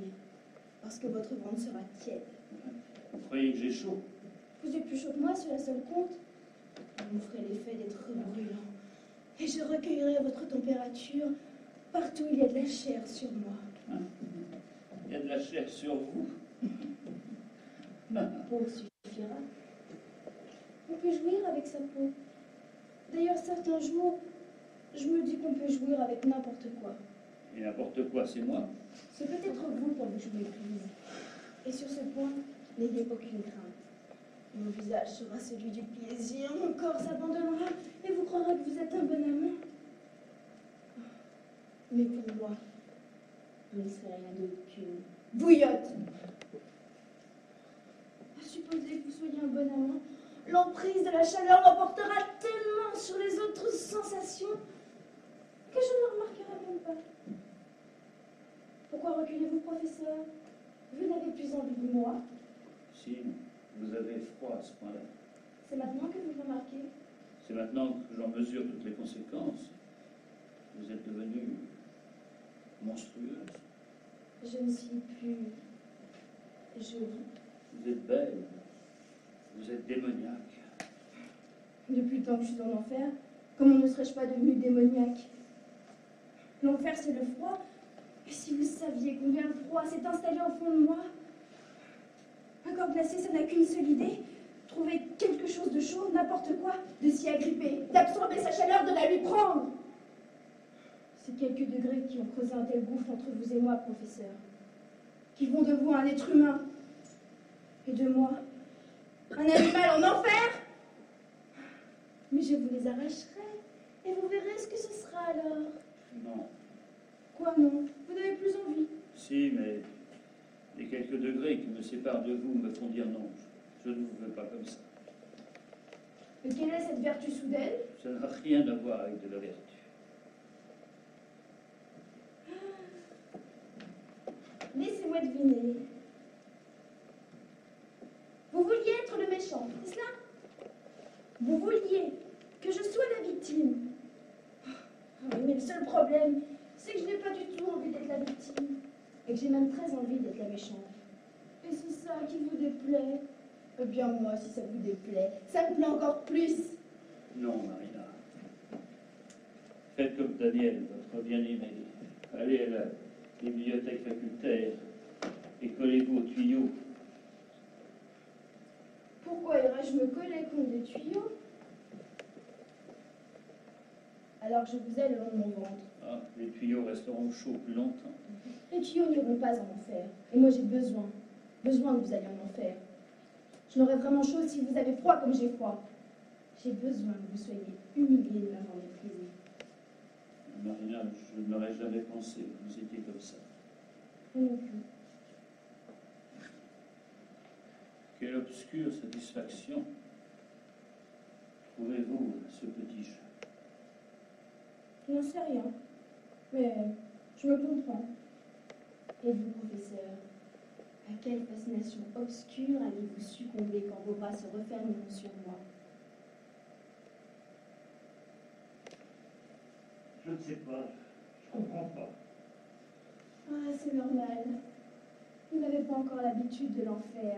Parce que votre ventre sera tiède. Vous croyez que j'ai chaud? Vous êtes plus chaud que moi, cela seul compte. Vous me ferez l'effet d'être brûlant. Et je recueillerai votre température partout où il y a de la chair sur moi. Il y a de la chair sur vous. Peau suffira. On peut jouir avec sa peau. D'ailleurs, certains jours, je me dis qu'on peut jouir avec n'importe quoi. Et n'importe quoi, c'est moi. C'est peut-être vous pour vous jouer prise. Et sur ce point, n'ayez aucune crainte. Mon visage sera celui du plaisir, mon corps s'abandonnera, et vous croirez que vous êtes un bon amant. Mais pour moi, vous ne serez rien d'autre qu'une bouillotte. Supposez que vous soyez un bon amant, l'emprise de la chaleur l'emportera tellement sur les autres sensations que je ne le remarquerai même pas. Pourquoi reculez-vous, professeur? Vous n'avez plus envie de moi. Si, vous avez froid à ce point-là. C'est maintenant que vous le remarquez. C'est maintenant que j'en mesure toutes les conséquences. Vous êtes devenue monstrueuse. Je ne suis plus jolie. Vous êtes belle. Vous êtes démoniaque. Depuis le temps que je suis en enfer, comment ne serais-je pas devenue démoniaque? L'enfer, c'est le froid. Et si vous saviez combien le froid s'est installé au fond de moi? Un corps glacé, ça n'a qu'une seule idée. Trouver quelque chose de chaud, n'importe quoi, de s'y agripper, d'absorber sa chaleur, de la lui prendre. C'est quelques degrés qui ont creusé un tel gouffre entre vous et moi, professeur. Qui font de vous un être humain. Et de moi, un animal en enfer. Mais je vous les arracherai, et vous verrez ce que ce sera alors. Non. Quoi non? Vous n'avez plus envie. Si, mais les quelques degrés qui me séparent de vous me font dire non. Je ne vous veux pas comme ça. Mais quelle est cette vertu soudaine? Ça n'a rien à voir avec de la vertu. Laissez-moi deviner. Vous vouliez être le méchant, c'est cela? Vous vouliez que je sois la victime. Ah oui, mais le seul problème, c'est que je n'ai pas du tout envie d'être la victime. Et que j'ai même très envie d'être la méchante. Et c'est ça qui vous déplaît? Eh bien moi, si ça vous déplaît, ça me plaît encore plus. Non, Marina. Faites comme Daniel, votre bien-aimé. Allez à la bibliothèque facultaire et collez-vous au tuyau. Pourquoi irais-je me coller contre des tuyaux? Alors que je vous ai le long de mon ventre. Ah, les tuyaux resteront chauds plus longtemps. Les tuyaux n'iront pas en enfer. Et moi j'ai besoin que vous alliez en enfer. Je n'aurai vraiment chaud si vous avez froid comme j'ai froid. J'ai besoin que vous soyez humiliés de m'avoir méprisé. Marina, je n'aurais jamais pensé que vous étiez comme ça. Moi non plus. Quelle obscure satisfaction trouvez-vous à ce petit jeu? Je n'en sais rien. Mais je me comprends. Et vous, professeur, à quelle fascination obscure allez-vous succomber quand vos bras se refermeront sur moi? Je ne sais pas. Je ne comprends pas. Ah, c'est normal. Vous n'avez pas encore l'habitude de l'enfer.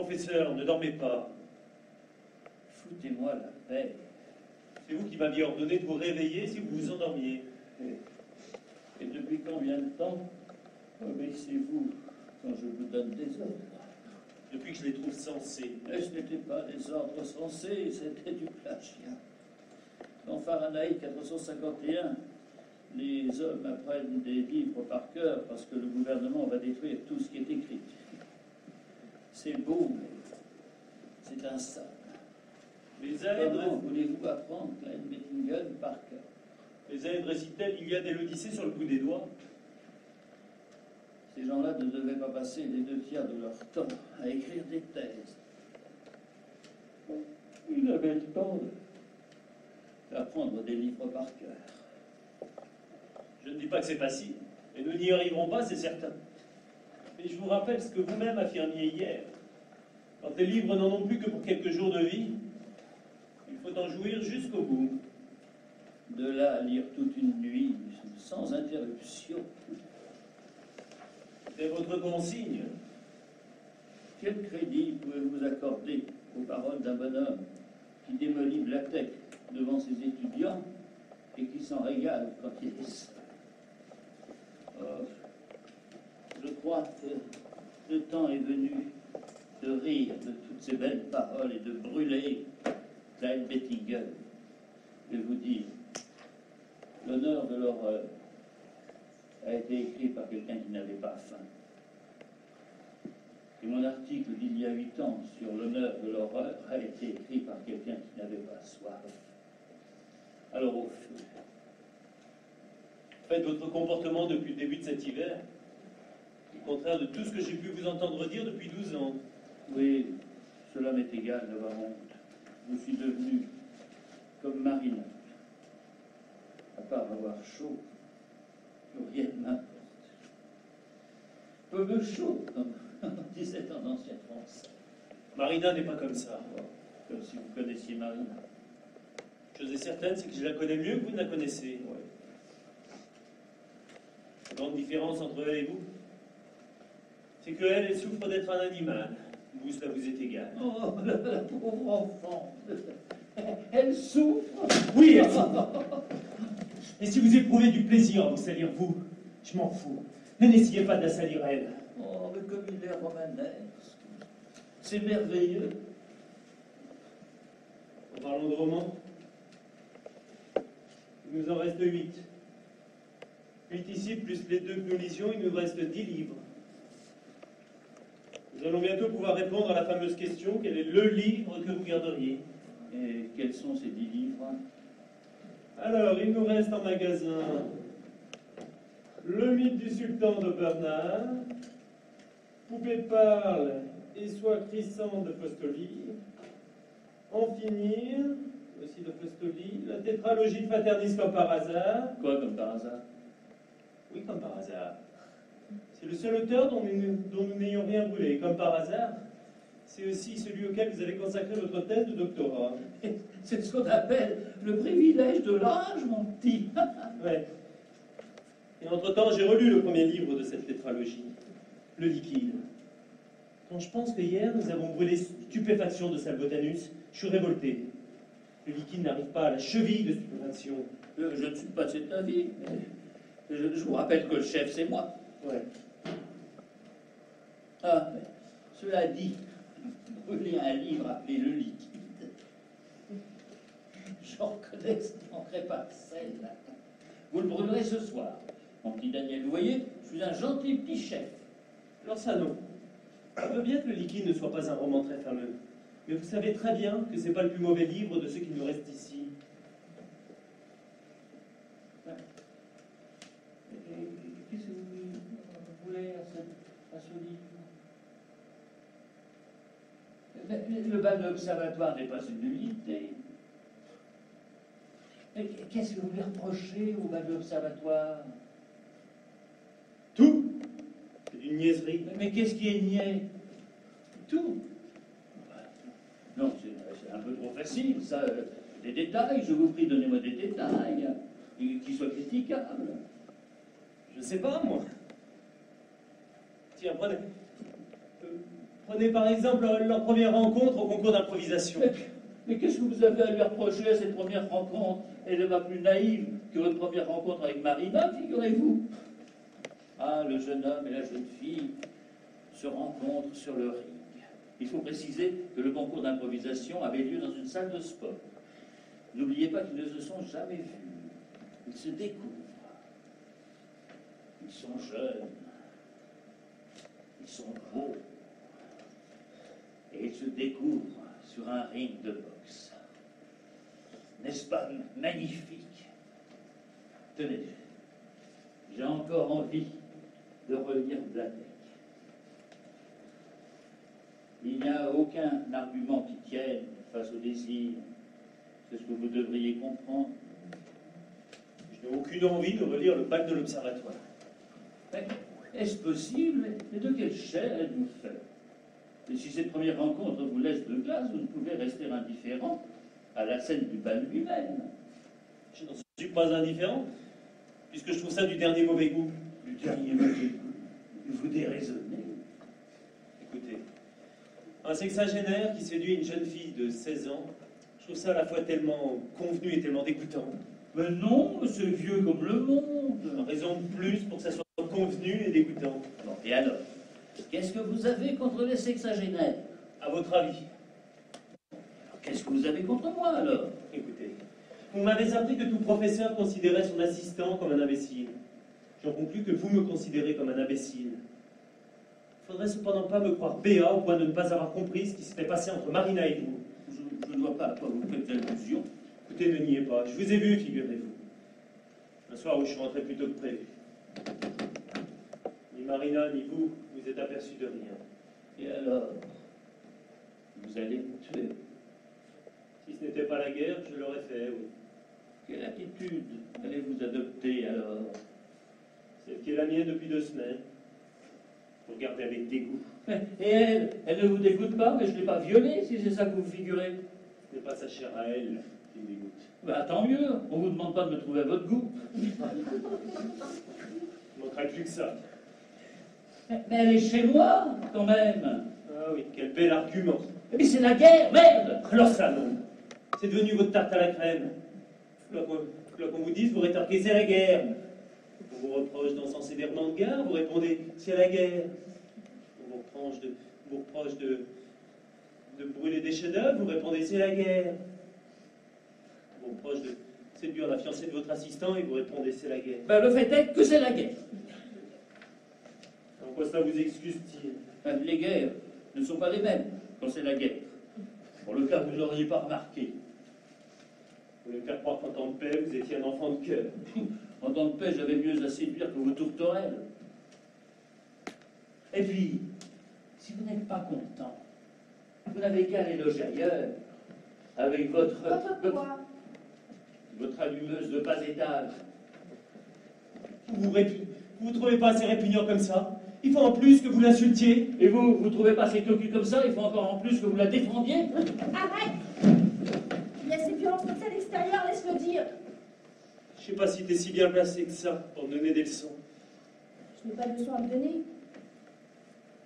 Professeur, ne dormez pas. Foutez-moi la paix. C'est vous qui m'aviez ordonné de vous réveiller si vous vous endormiez. Et depuis combien de temps obéissez-vous quand je vous donne des ordres? Depuis que je les trouve sensés. Mais ce n'était pas des ordres sensés, c'était du plagiat. Dans Fahrenheit 451, les hommes apprennent des livres par cœur parce que le gouvernement va détruire tout ce qui est écrit. C'est beau, mais c'est instable. Les aèdes, Comment voulez-vous apprendre Klein Bettingen par cœur? les aèdes récitent-elles l'Iliade et l'Odyssée sur le bout des doigts? Ces gens-là ne devaient pas passer les 2 tiers de leur temps à écrire des thèses. Ils avaient le temps d'apprendre des livres par cœur. Je ne dis pas que c'est facile, et nous n'y arriverons pas, c'est certain. Mais je vous rappelle ce que vous-même affirmiez hier. Quand les livres n'en ont plus que pour quelques jours de vie, il faut en jouir jusqu'au bout. De là à lire toute une nuit, sans interruption. C'est votre consigne. Quel crédit pouvez-vous accorder aux paroles d'un bonhomme qui démolit Blatek devant ses étudiants et qui s'en régale quand il est seul? Oh, je crois que le temps est venu de rire de toutes ces belles paroles et de brûler Klein Bettingen, de vous dire l'honneur de l'horreur a été écrit par quelqu'un qui n'avait pas faim. Et mon article d'il y a 8 ans sur l'honneur de l'horreur a été écrit par quelqu'un qui n'avait pas soif. Alors au feu. Faites votre comportement depuis le début de cet hiver, au contraire de tout ce que j'ai pu vous entendre dire depuis 12 ans. Oui, cela m'est égal d'avoir honte. Je suis devenu comme Marina. À part avoir chaud, plus rien ne m'importe. Peu de chaud, comme on disait en ancien français. Marina n'est pas comme ça. Comme si vous connaissiez Marina. Chose est certaine, c'est que je la connais mieux que vous ne la connaissez. Oui. La grande différence entre elle et vous, c'est qu'elle, elle souffre d'être un animal. Vous, cela vous est égal. Oh, la pauvre enfant. Elle souffre. Oui, elle souffre. Et si vous éprouvez du plaisir à vous salir vous, je m'en fous. Ne n'essayez pas de la salir elle. Oh, mais comme il est romanesque. C'est merveilleux. En parlant de romans, il nous en reste 8. 8 ici, plus les 2 que nous lisions, il nous reste 10 livres. Nous allons bientôt pouvoir répondre à la fameuse question, quel est le livre que vous garderiez? Et quels sont ces 10 livres? Alors, il nous reste en magasin Le mythe du sultan de Bernard, Poupée parle et soit crissant de Fostoli, En finir, aussi de Fostoli, la tétralogie de Faternis comme par hasard. Quoi comme par hasard? Oui, comme par hasard. C'est le seul auteur dont nous n'ayons rien brûlé. Comme par hasard, c'est aussi celui auquel vous avez consacré votre thèse de doctorat. C'est ce qu'on appelle le privilège de l'âge, mon petit. Ouais. Et entre-temps, j'ai relu le premier livre de cette tétralogie, Le liquide. Quand je pense que hier, nous avons brûlé Stupéfaction de Salbotanus, je suis révolté. Le liquide n'arrive pas à la cheville de Stupéfaction. Je ne suis pas de cet avis. Mais je vous rappelle que le chef, c'est moi. Ouais. Ah, mais cela dit, brûler un livre appelé Le liquide, je reconnais que ce ne manquerait pas de celle-là. Vous le brûlerez ce soir, mon petit Daniel. Vous voyez, je suis un gentil petit chef. Alors ça, non. Je veux bien que Le liquide ne soit pas un roman très fameux. Mais vous savez très bien que c'est pas le plus mauvais livre de ceux qui nous restent ici. Qu'est-ce que vous voulez à ce livre? Le bal de l'observatoire n'est pas une nullité. Qu'est-ce que vous voulez reprocher au bal de l'observatoire? Tout. C'est une niaiserie. Mais qu'est-ce qui est niais? Tout. Non, c'est un peu trop facile, ça. Des détails, je vous prie, donnez-moi des détails qui soient critiquables. Je sais pas, moi. Tiens, prenez. Prenez par exemple leur première rencontre au concours d'improvisation. Mais qu'est-ce que vous avez à lui reprocher à cette première rencontre? Elle n'est pas plus naïve que votre première rencontre avec Marina, figurez-vous. Ah, le jeune homme et la jeune fille se rencontrent sur le ring. Il faut préciser que le concours d'improvisation avait lieu dans une salle de sport. N'oubliez pas qu'ils ne se sont jamais vus. Ils se découvrent. Ils sont jeunes. Ils sont beaux. Et ils se découvrent sur un ring de boxe. N'est-ce pas magnifique? Tenez, j'ai encore envie de relire Blatec. Il n'y a aucun argument qui tienne face au désir. C'est ce que vous devriez comprendre. Je n'ai aucune envie de relire le bac de l'Observatoire. Mais est-ce possible? Et de quelle chair êtes-vous fait? Et si cette première rencontre vous laisse de glace, vous ne pouvez rester indifférent à la scène du bal lui-même. Je n'en suis pas indifférent, puisque je trouve ça du dernier mauvais goût. Du dernier mauvais goût. Vous déraisonnez. Écoutez, un sexagénaire qui séduit une jeune fille de 16 ans, je trouve ça à la fois tellement convenu et tellement dégoûtant. Mais non, c'est vieux comme le monde. Une raison de plus pour que ça soit convenu et dégoûtant. Bon, et alors, qu'est-ce que vous avez contre les sexagénaires? À votre avis? Alors, qu'est-ce que vous avez contre moi, alors? Écoutez, vous m'avez appris que tout professeur considérait son assistant comme un imbécile. J'en conclus que vous me considérez comme un imbécile. Il ne faudrait cependant pas me croire béat au point de ne pas avoir compris ce qui s'était passé entre Marina et vous. Je ne vois pas à quoi vous faites allusion. Écoutez, ne niez pas, je vous ai vu, figurez-vous. Un soir où je suis rentré plus tôt que prévu. Ni Marina, ni vous, vous êtes aperçus de rien. Et alors? Vous allez me tuer? Si ce n'était pas la guerre, je l'aurais fait, oui. Quelle attitude allez-vous adopter, alors? Celle qui est la mienne depuis 2 semaines. Vous regardez avec dégoût. Et elle ne vous dégoûte pas, mais je ne l'ai pas violée, si c'est ça que vous figurez. Ce n'est pas sa chair à elle qui me dégoûte. Ben, tant mieux, on ne vous demande pas de me trouver à votre goût. Il ne manquerait plus que ça. Mais elle est chez moi, quand même. Ah oui, quel bel argument. Mais c'est la guerre, merde! Alors ça, non. C'est devenu votre tarte à la crème. Là qu'on vous dise, vous rétorquez, c'est la guerre. On vous reproche d'encenser des romans de gare, vous répondez, c'est la guerre. On vous reproche de brûler des chefs-d'œuvre, vous répondez, c'est la guerre. On vous reproche de séduire la fiancée de votre assistant et vous répondez, c'est la guerre. Ben, le fait est que c'est la guerre. En quoi ça vous excuse-t-il? Ben, les guerres ne sont pas les mêmes quand c'est la guerre. Pour le cas, vous ne l'auriez pas remarqué. Vous voulez me faire croire qu'en temps de paix, vous étiez un enfant de cœur. En temps de paix, j'avais mieux à séduire que vos tourterelles. Et puis, si vous n'êtes pas content, vous n'avez qu'à aller loger ailleurs, avec votre allumeuse de bas étage. Vous trouvez pas assez répugnant comme ça? Il faut en plus que vous l'insultiez. Et vous trouvez pas assez cocu comme ça? Il faut encore en plus que vous la défendiez? Arrête! Il y a ces violences comme ça à l'extérieur, laisse-le dire. Je sais pas si t'es si bien placé que ça pour me donner des leçons. Je n'ai pas de leçon à me donner.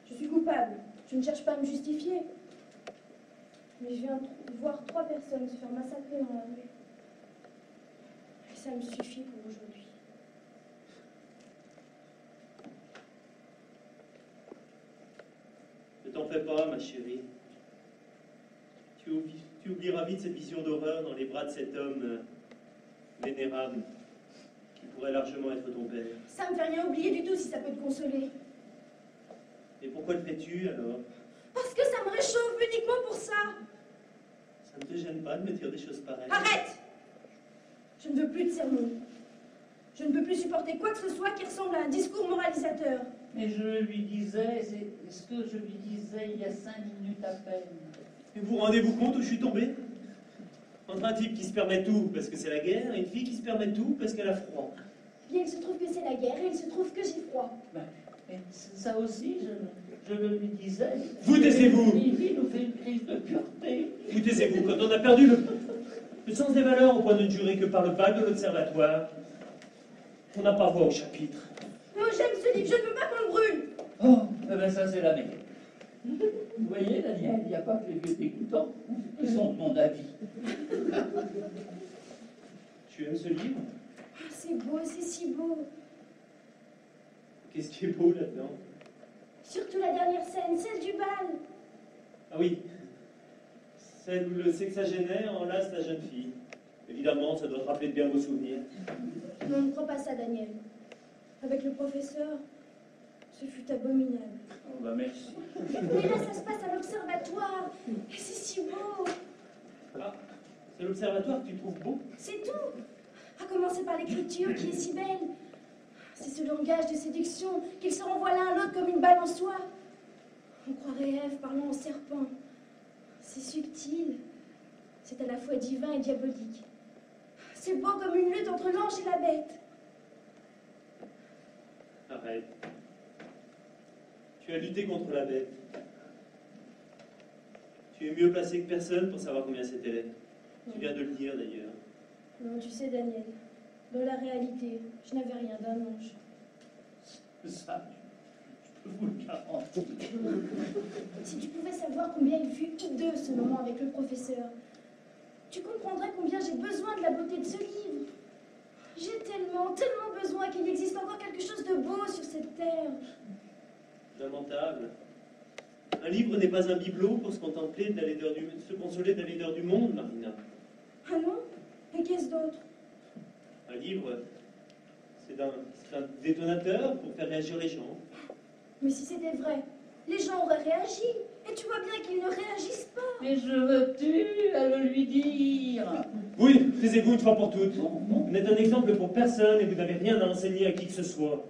Je suis coupable. Je ne cherche pas à me justifier. Mais je viens de voir 3 personnes se faire massacrer dans la rue. Et ça me suffit pour aujourd'hui. Ne t'en fais pas, ma chérie. Tu oublieras vite cette vision d'horreur dans les bras de cet homme vénérable qui pourrait largement être ton père. Ça me fait rien oublier du tout si ça peut te consoler. Et pourquoi le fais-tu alors? Parce que ça me réchauffe uniquement pour ça. Ça ne te gêne pas de me dire des choses pareilles? Arrête! Je ne veux plus de sermons. Je ne peux plus supporter quoi que ce soit qui ressemble à un discours moralisateur. Mais je lui disais, c'est ce que je lui disais il y a 5 minutes à peine. Et vous rendez-vous compte où je suis tombé? Entre un type qui se permet tout parce que c'est la guerre et une fille qui se permet tout parce qu'elle a froid. Bien, il se trouve que c'est la guerre et il se trouve que j'ai froid. Ben, mais ça aussi, je le lui disais. Vous taisez-vous! Il nous fait une crise de pureté. Vous taisez-vous, quand on a perdu le sens des valeurs au point de ne jurer que par le bac de l'Observatoire, on n'a pas voix au chapitre. Moi, j'aime ce livre, je ne veux pas qu'on le brûle. Oh, eh ben ça c'est la merde. Vous voyez, Daniel, il n'y a pas que les vieux dégoûtants qui sont de mon avis. Tu aimes ce livre? Ah, c'est beau, c'est si beau. Qu'est-ce qui est beau là-dedans? Surtout la dernière scène, celle du bal. Ah oui, celle où le sexagénaire enlace la jeune fille. Évidemment, ça doit te rappeler de bien beaux souvenirs. Non, ne crois pas ça, Daniel. Avec le professeur, ce fut abominable. Oh, bah merci. Mais là, ça se passe à l'observatoire. Et c'est si beau. Ah, c'est l'observatoire que tu trouves beau? C'est tout. À commencer par l'écriture qui est si belle. C'est ce langage de séduction qu'ils se renvoient l'un à l'autre comme une balançoire. On croirait Ève parlant au serpent. C'est subtil. C'est à la fois divin et diabolique. C'est beau comme une lutte entre l'ange et la bête. Arrête. Tu as lutté contre la bête. Tu es mieux placé que personne pour savoir combien c'était laid. Tu viens de le dire d'ailleurs. Non, tu sais, Daniel, dans la réalité, je n'avais rien d'un ange. Ça, je peux vous le garantir. Si tu pouvais savoir combien il fut hideux ce moment avec le professeur, tu comprendrais combien j'ai besoin de la beauté de ce livre. J'ai tellement, tellement besoin qu'il existe encore quelque chose de beau sur cette terre. Lamentable. Un livre n'est pas un bibelot pour se contempler de la laideur se consoler de la laideur du monde, Marina. Ah non? Et qu'est-ce d'autre? Un livre, c'est un détonateur pour faire réagir les gens. Mais si c'était vrai, les gens auraient réagi. Et tu vois bien qu'ils ne réagissent pas. Mais je me tue à le lui dire. Oui, taisez-vous une fois pour toutes. Bon, bon. Vous n'êtes un exemple pour personne et vous n'avez rien à enseigner à qui que ce soit.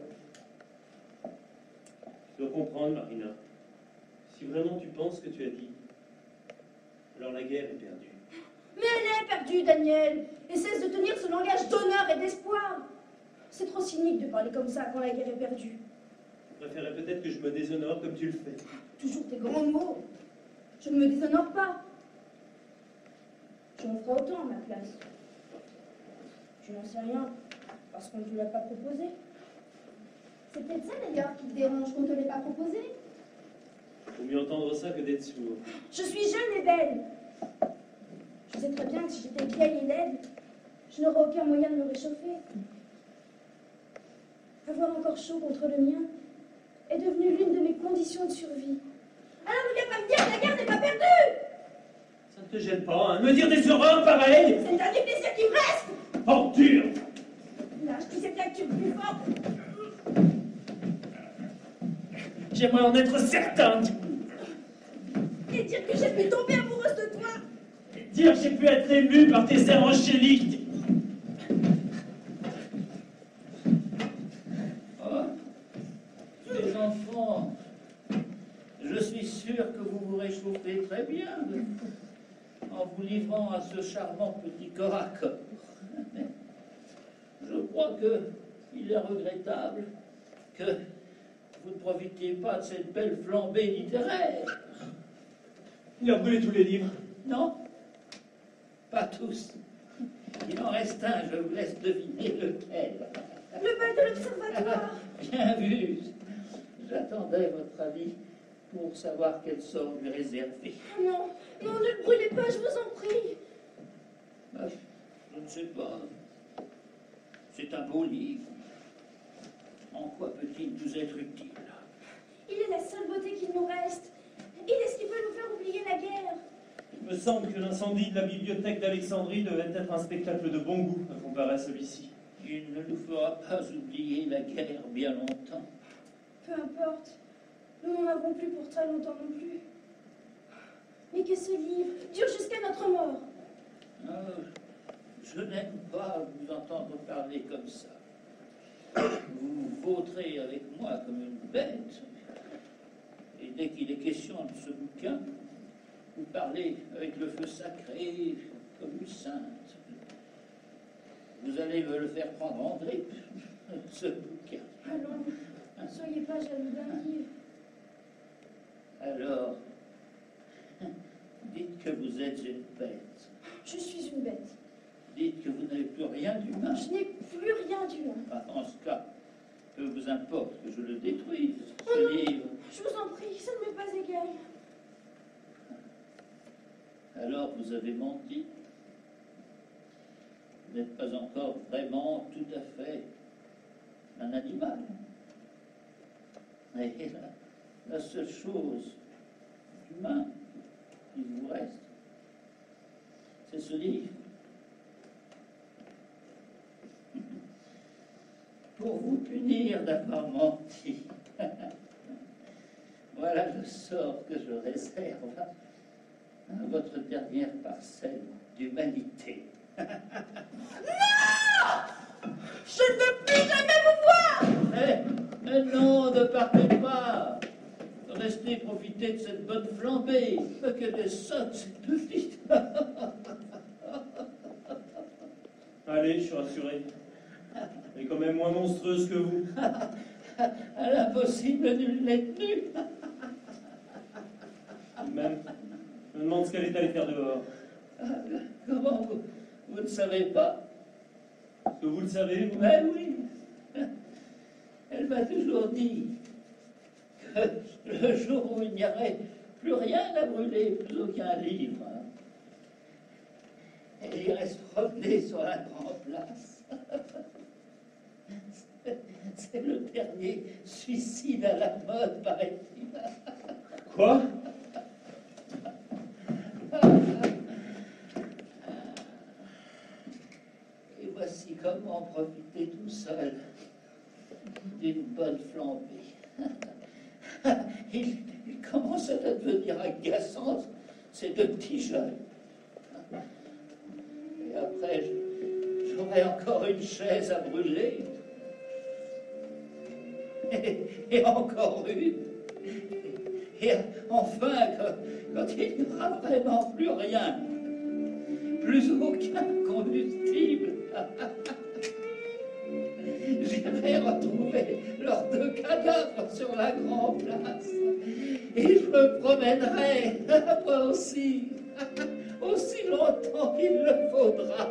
Tu dois comprendre, Marina. Si vraiment tu penses ce que tu as dit, alors la guerre est perdue. Mais elle est perdue, Daniel. Et cesse de tenir ce langage d'honneur et d'espoir. C'est trop cynique de parler comme ça quand la guerre est perdue. Je préférerais peut-être que je me déshonore comme tu le fais. Toujours tes grands mots. Je ne me déshonore pas. J'en ferai autant à ma place. Je n'en sais rien, parce qu'on ne te l'a pas proposé. C'est peut-être ça d'ailleurs qui te dérange qu'on ne te l'ait pas proposé. Vaut mieux entendre ça que d'être sourd. Je suis jeune et belle. Je sais très bien que si j'étais vieille et laide, je n'aurais aucun moyen de me réchauffer. Avoir encore chaud contre le mien est devenu l'une de mes conditions de survie. Alors ne viens pas me dire que la guerre n'est pas perdue! Ça ne te gêne pas, hein, me dire des horreurs pareilles? C'est le dernier plaisir qui me reste! Ordure! Là, je sais bien que tu es plus fort. J'aimerais en être certain. Et dire que j'ai pu tomber amoureuse de toi. Et dire que j'ai pu être ému par tes airs angéliques. Oh, les enfants, je suis sûr que vous vous réchauffez très bien en vous livrant à ce charmant petit corps à corps. Je crois qu'il est regrettable que vous ne profitiez pas de cette belle flambée littéraire. Il a brûlé tous les livres. Non, pas tous. Il en reste un, je vous laisse deviner lequel. Le bal de l'observatoire. Bien vu. J'attendais votre avis pour savoir quel sort lui réserver. Oh non, non, ne le brûlez pas, je vous en prie. Ah, je ne sais pas. C'est un beau livre. En quoi peut-il nous être utile? Il est la seule beauté qu'il nous reste. Il est ce qui peut nous faire oublier la guerre. Il me semble que l'incendie de la bibliothèque d'Alexandrie devait être un spectacle de bon goût à comparer à celui-ci. Il ne nous fera pas oublier la guerre bien longtemps. Peu importe, nous n'en avons plus pour très longtemps non plus. Mais que ce livre dure jusqu'à notre mort. Ah, je n'aime pas vous entendre parler comme ça. Vous vautrez avec moi comme une bête. Et dès qu'il est question de ce bouquin, vous parlez avec le feu sacré comme une sainte. Vous allez me le faire prendre en grippe, ce bouquin. Allons, ne soyez pas jaloux d'un livre. Alors, dites que vous êtes une bête. Je suis une bête. Dites que vous n'avez plus rien d'humain. Je n'ai plus rien d'humain. En ce cas, peu vous importe que je le détruise, Oh ce non. livre. Je Je vous en prie, ça ne m'est pas égal. Alors vous avez menti. Vous n'êtes pas encore vraiment tout à fait un animal. Et la seule chose d'humain qui vous reste, c'est ce livre. Pour vous punir d'avoir menti. Voilà le sort que je réserve à votre dernière parcelle d'humanité. Non! Je ne veux plus jamais vous voir! Mais non, ne partez pas. Restez profiter de cette bonne flambée. Que des sottes, cette petite. Allez, je suis rassuré. Elle est quand même moins monstrueuse que vous. À l'impossible, nul n'est tenu. Même, je me demande ce qu'elle est allée faire dehors. Comment vous ne savez pas? Est-ce que vous le savez, vous? Mais oui. Elle m'a toujours dit que le jour où il n'y aurait plus rien à brûler, plus aucun livre, elle irait se promener sur la grande place. C'est le dernier suicide à la mode, paraît-il. Quoi? Et voici comment profiter tout seul d'une bonne flambée. Il commence à devenir agaçant, ces deux petits jeunes. Et après, j'aurai encore une chaise à brûler. Et encore une. Et enfin, quand il n'y aura vraiment plus rien, plus aucun combustible, j'irai retrouver leurs deux cadavres sur la grande place. Et je me promènerai, moi aussi, aussi longtemps qu'il le faudra.